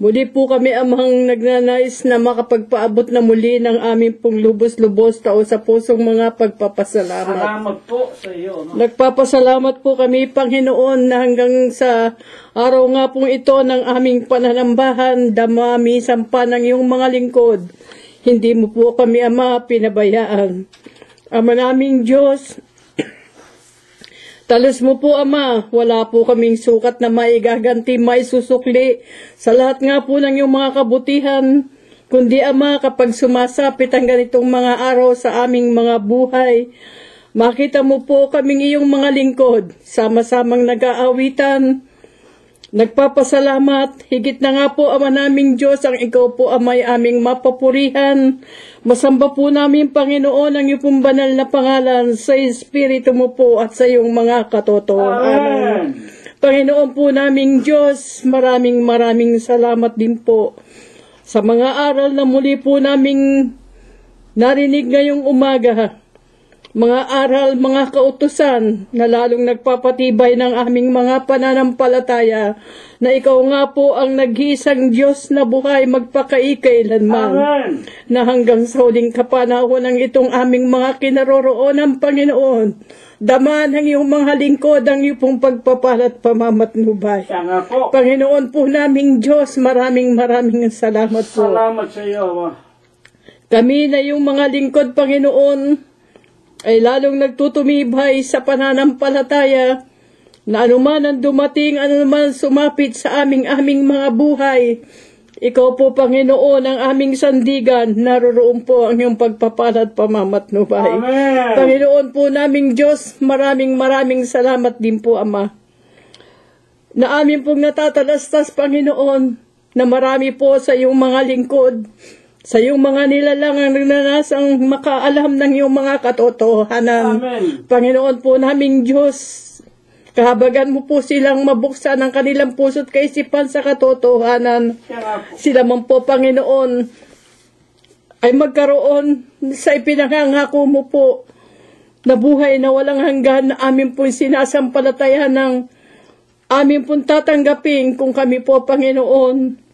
Muli po kami amang nagnanais na makapagpaabot na muli ng aming pong lubos-lubos tao sa pusong mga pagpapasalamat. Salamat po sa iyo. Nagpapasalamat po kami, Panginoon, na hanggang sa araw nga pong ito ng aming pananambahan, damami sampa ng iyong mga lingkod. Hindi mo po kami, Ama, pinabayaan. Ama naming Diyos, talos mo po, Ama, wala po kaming sukat na maigaganti, maisusukli sa lahat nga po ng iyong mga kabutihan. Kundi, Ama, kapag sumasapit ang ganitong mga araw sa aming mga buhay, makita mo po kaming iyong mga lingkod, sama-samang nag-aawitan, Nagpapasalamat, higit na nga po, Ama naming Diyos, ang ikaw po amay aming mapapurihan. Masamba po namin, Panginoon, ang iyong pong banal na pangalan sa Espiritu mo po at sa iyong mga katotohanan. Panginoon po naming Diyos, maraming salamat din po sa mga aral na muli po naming narinig ngayong umaga. Mga aral, mga kautusan na lalong nagpapatibay ng aming mga pananampalataya na ikaw nga po ang nag-iisang Diyos na buhay magpakaikailanman. Amen. Na hanggang sa huling kapanahon ng itong aming mga kinaroroonan, Panginoon, daman ang iyong mga lingkod ang iyong pong pagpapala at pamamatnubay. Siya nga po. Panginoon po naming Diyos, maraming salamat po. Salamat sa iyo, Ama. Kami na yung mga lingkod, Panginoon, ay lalong nagtutumibay sa pananampalataya na anuman ang dumating, anuman sumapit sa aming mga buhay. Ikaw po, Panginoon, ang aming sandigan, naroroon po ang iyong pagpapala at pamamatnubay. Amen. Panginoon po naming Diyos, maraming salamat din po, Ama. Na amin pong natatalastas, Panginoon, na marami po sa iyong mga lingkod, sa iyong mga nilalang ang nagnanasang makaalam ng iyong mga katotohanan. Amen. Panginoon po naming Diyos, kahabagan mo po silang mabuksan ang kanilang puso't kaisipan sa katotohanan. Siya nga po. Sila man po, Panginoon, ay magkaroon sa ipinangangako mo po na buhay na walang hanggan na amin po sinasampalatayan ng amin pong tatanggapin kung kami po, Panginoon,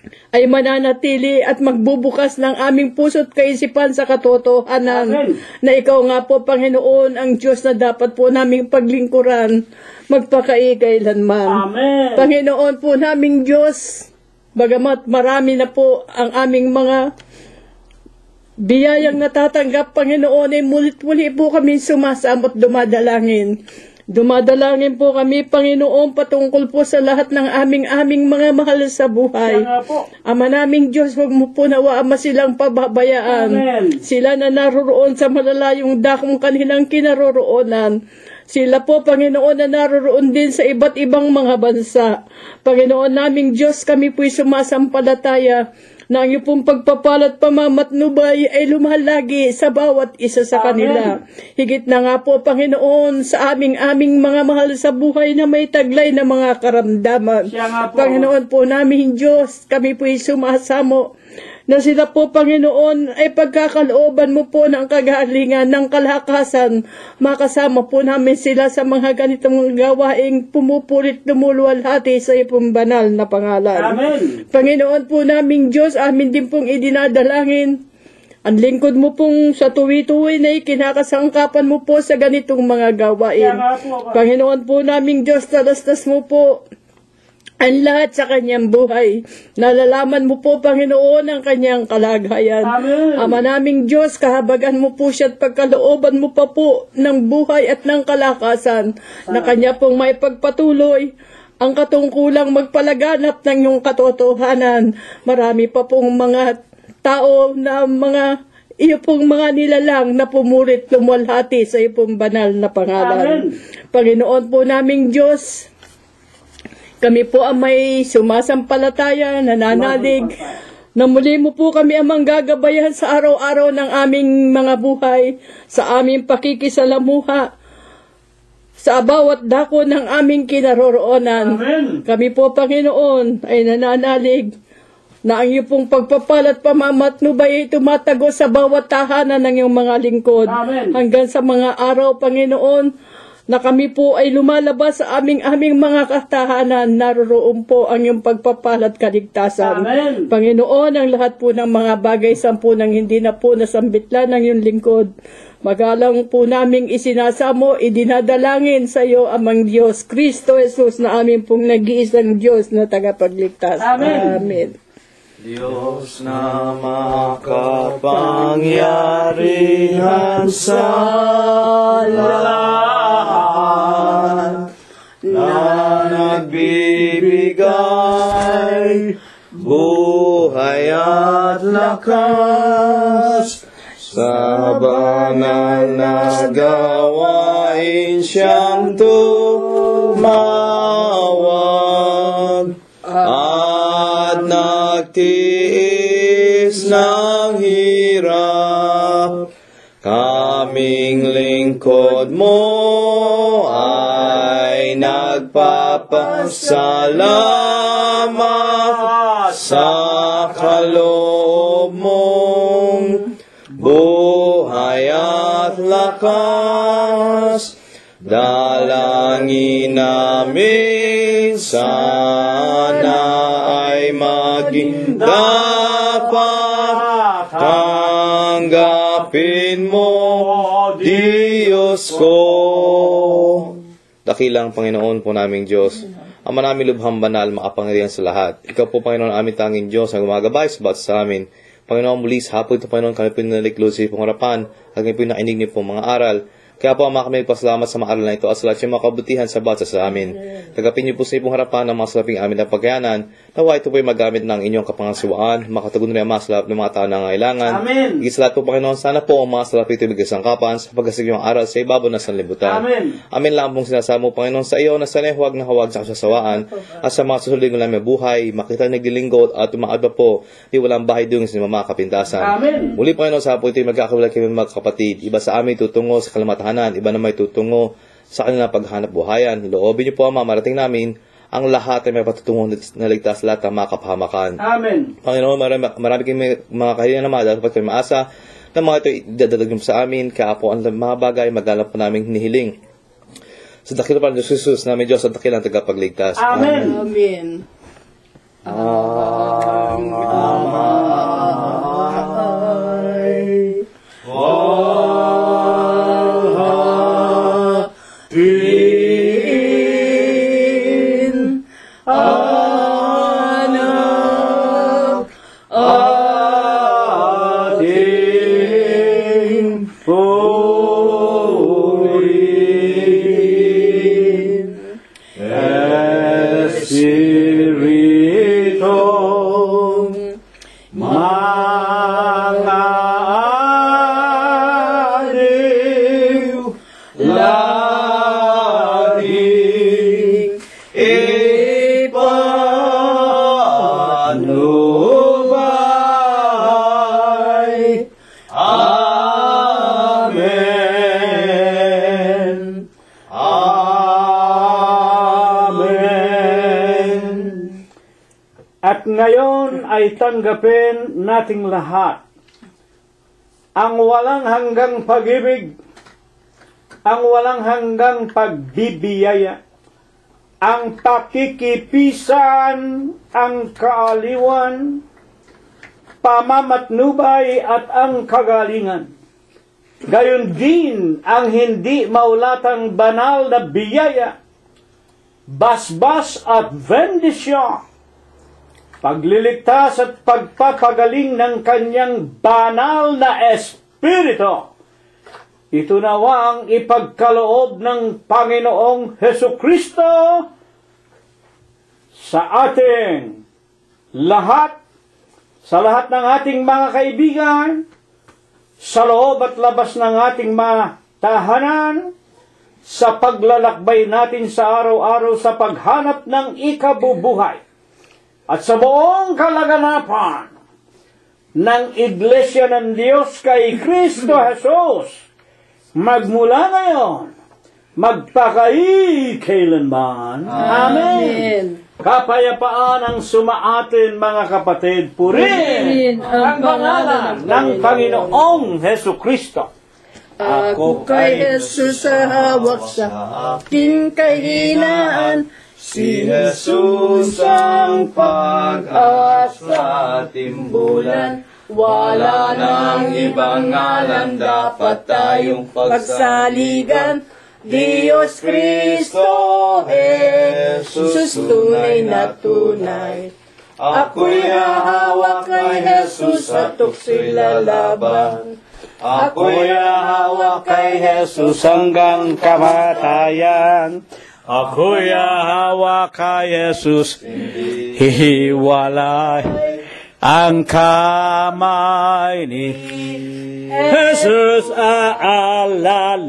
ay mananatili at magbubukas ng aming puso't kaisipan sa katotohanan. Amen. Na ikaw nga po, Panginoon, ang Diyos na dapat po naming paglingkuran magpakaikailanman. Amen. Panginoon po naming Diyos, bagamat marami na po ang aming mga biyayang natatanggap, Panginoon, ay mulit-muli po kami sumasama at dumadalangin. Dumadalangin po kami, Panginoon, patungkol po sa lahat ng aming mga mahal sa buhay. Siya nga po. Ama naming Diyos, huwag mo po nawa, Ama, silang pababayaan. Amen. Sila na naroroon sa malalayong dakong kanilang kinaroroonan. Sila po, Panginoon, na naroroon din sa iba't ibang mga bansa. Panginoon naming Diyos, kami po'y sumasampalataya na ang iyong pong pagpapalat pamamatnubay ay lumalagi sa bawat isa sa kanila. Higit na nga po, Panginoon, sa aming mga mahal sa buhay na may taglay na mga karamdaman. Siya nga po. Panginoon po namin Diyos, kami po'y sumasamo na sila po, Panginoon, ay pagkakalooban mo po ng kagalingan, ng kalakasan. Makasama po namin sila sa mga ganitong gawaing pumupulit lumuluwalhati sa iyong banal na pangalan. Amen. Panginoon po naming Diyos, amin din pong idinadalangin. Ang lingkod mo pong sa tuwi-tuwi na ikinakasangkapan mo po sa ganitong mga gawain. Siya nga po. Panginoon po naming Diyos, talastas mo po ang lahat sa kanyang buhay. Nalalaman mo po, Panginoon, ang kanyang kalagayan. Amen. Ama naming Diyos, kahabagan mo po siya at pagkalooban mo pa po ng buhay at ng kalakasan na kanya pong may pagpatuloy ang katungkulang magpalaganap ng iyong katotohanan. Marami pa pong mga tao na mga iyo pong mga nilalang na pumurit lumwalhati sa iyo pong banal na pangalan. Amen. Panginoon po naming Diyos, kami po ang may sumasampalataya, nananalig, na muli mo po kami amang gagabayan sa araw-araw ng aming mga buhay, sa aming pakikisalamuha, sa bawat dako ng aming kinaroroonan. Amen. Kami po, Panginoon, ay nananalig na ang iyong pong pagpapalat pamamatnubay ay tumatago sa bawat tahanan ng iyong mga lingkod. Amen. Hanggang sa mga araw, Panginoon, na kami po ay lumalabas sa aming mga katahanan, naroroon po ang iyong pagpapalat kaligtasan. Amen. Panginoon, ang lahat po ng mga bagay sampunang hindi na po nasambitlan ng iyong lingkod, magalang po naming isinasamo, idinadalangin sa iyo, amang Diyos, Kristo Jesus, na amin pong nag-iisang Diyos na tagapagligtas. Amen. Amen. Diyos na makapangyarihan sa lahat, na nagbibigay buhay at lakas, sa banal na gawain siyang tumawa. nagtiis ng hirap, kaming lingkod mo ay nagpapasalamat sa kaloob mong buhay at lakas. Dalangin namin sana ay maging dapat tanggapin mo, Diyos ko. Dakilang Panginoon po naming Diyos, Ama namin lubhang banal, makapangyarihan sa lahat. Ikaw po, Panginoon, aming tanging Diyos ang gumagabay sa bawat sa amin. Panginoon, muli sa hapon ito, Panginoon, kami po naliklod sa ipong harapan at kami po nainig niyo po mga aral. Kaya po, Ama, kami nagpasalamat sa mga aral na ito at sa lahat yung mga kabutihan sa bawat sa amin. Tagapin niyo po sa ipong harapan ang mga salaping amin na pagkayanan. Nawa ito po ay magamit ng inyong kapangasiwaan, makatagun rin ang mga salap ng mga tao na ngailangan. Amen. Higit sa lahat po, Panginoon, sana po ang mga salaping ito bigay sangkapan sa pagkasig yung aral sa ibabaw ng sanlibutan. Amen. Amin lang pong sinasamo, Panginoon, sa iyo na sana'y huwag na huwag sa kasasawaan at sa mga susunod na namin buhay, makita naglilingkod at umaaba po, di walang bahay doon sa mga kapintasan. Amen. Muli, Panginoon, sa hapon ito ay magkakawala kami mga kapatid. Iba sa amin tutungo sa kalamatahanan, iba na may tutungo sa kanilang paghanap buhayan. Loobin niyo po, Ama, marating namin ang lahat ay may patutungo na ligtas lahat ng mga kapahamakan. Amen. Panginoon, marami kami mga kahilingan naman dapat kami maasa na mga ito idadadag niyo sa amin. Kaya po ang mga bagay magalang po namin hinihiling. Sa dakila pa ng Diyos Jesus, namin Diyos ang dakilang tagapagligtas. Amen. Amen. Ang Ama ay walhatiin, anak ating purihin, Espiritong mga aliw, laging ipanubay. Amen. Amen. At ngayon ay tanggapin nating lahat ang walang hanggang pag-ibig, ang walang hanggang pagbibiyaya, ang pakikipisan, ang kaaliwan, pamamatnubay at ang kagalingan. Gayon din ang hindi maulatang banal na biyaya, basbas at bendisyon, pagliligtas at pagpapagaling ng kanyang banal na Espiritu. Ito nawa ang ipagkaloob ng Panginoong Hesukristo sa ating lahat, sa lahat ng ating mga kaibigan, sa loob at labas ng ating mga tahanan, sa paglalakbay natin sa araw-araw sa paghanap ng ikabubuhay, at sa buong kalaganapan ng Iglesia ng Diyos kay Kristo Jesus, magmula ngayon, magpakailanman. Amen. Kapayapaan ang sumaatin, mga kapatid. Purihin ang pangalan ng Panginoong Hesukristo. Ako kay Jesus sa hawak sa aking kahinaan, Si Jesus ang pag-asa at timbulan. Wala nang ibang ngalan dapat tayong pagsaligan. Diyos Kristo, Jesus, tunay na tunay. Ako'y hahawak kay Jesus at tukso'y lalaban. Ako'y hahawak kay Jesus hanggang kamatayan. Ako'y hahawak kay Jesus, hihiwalay ang kamay ni Jesus aalalay.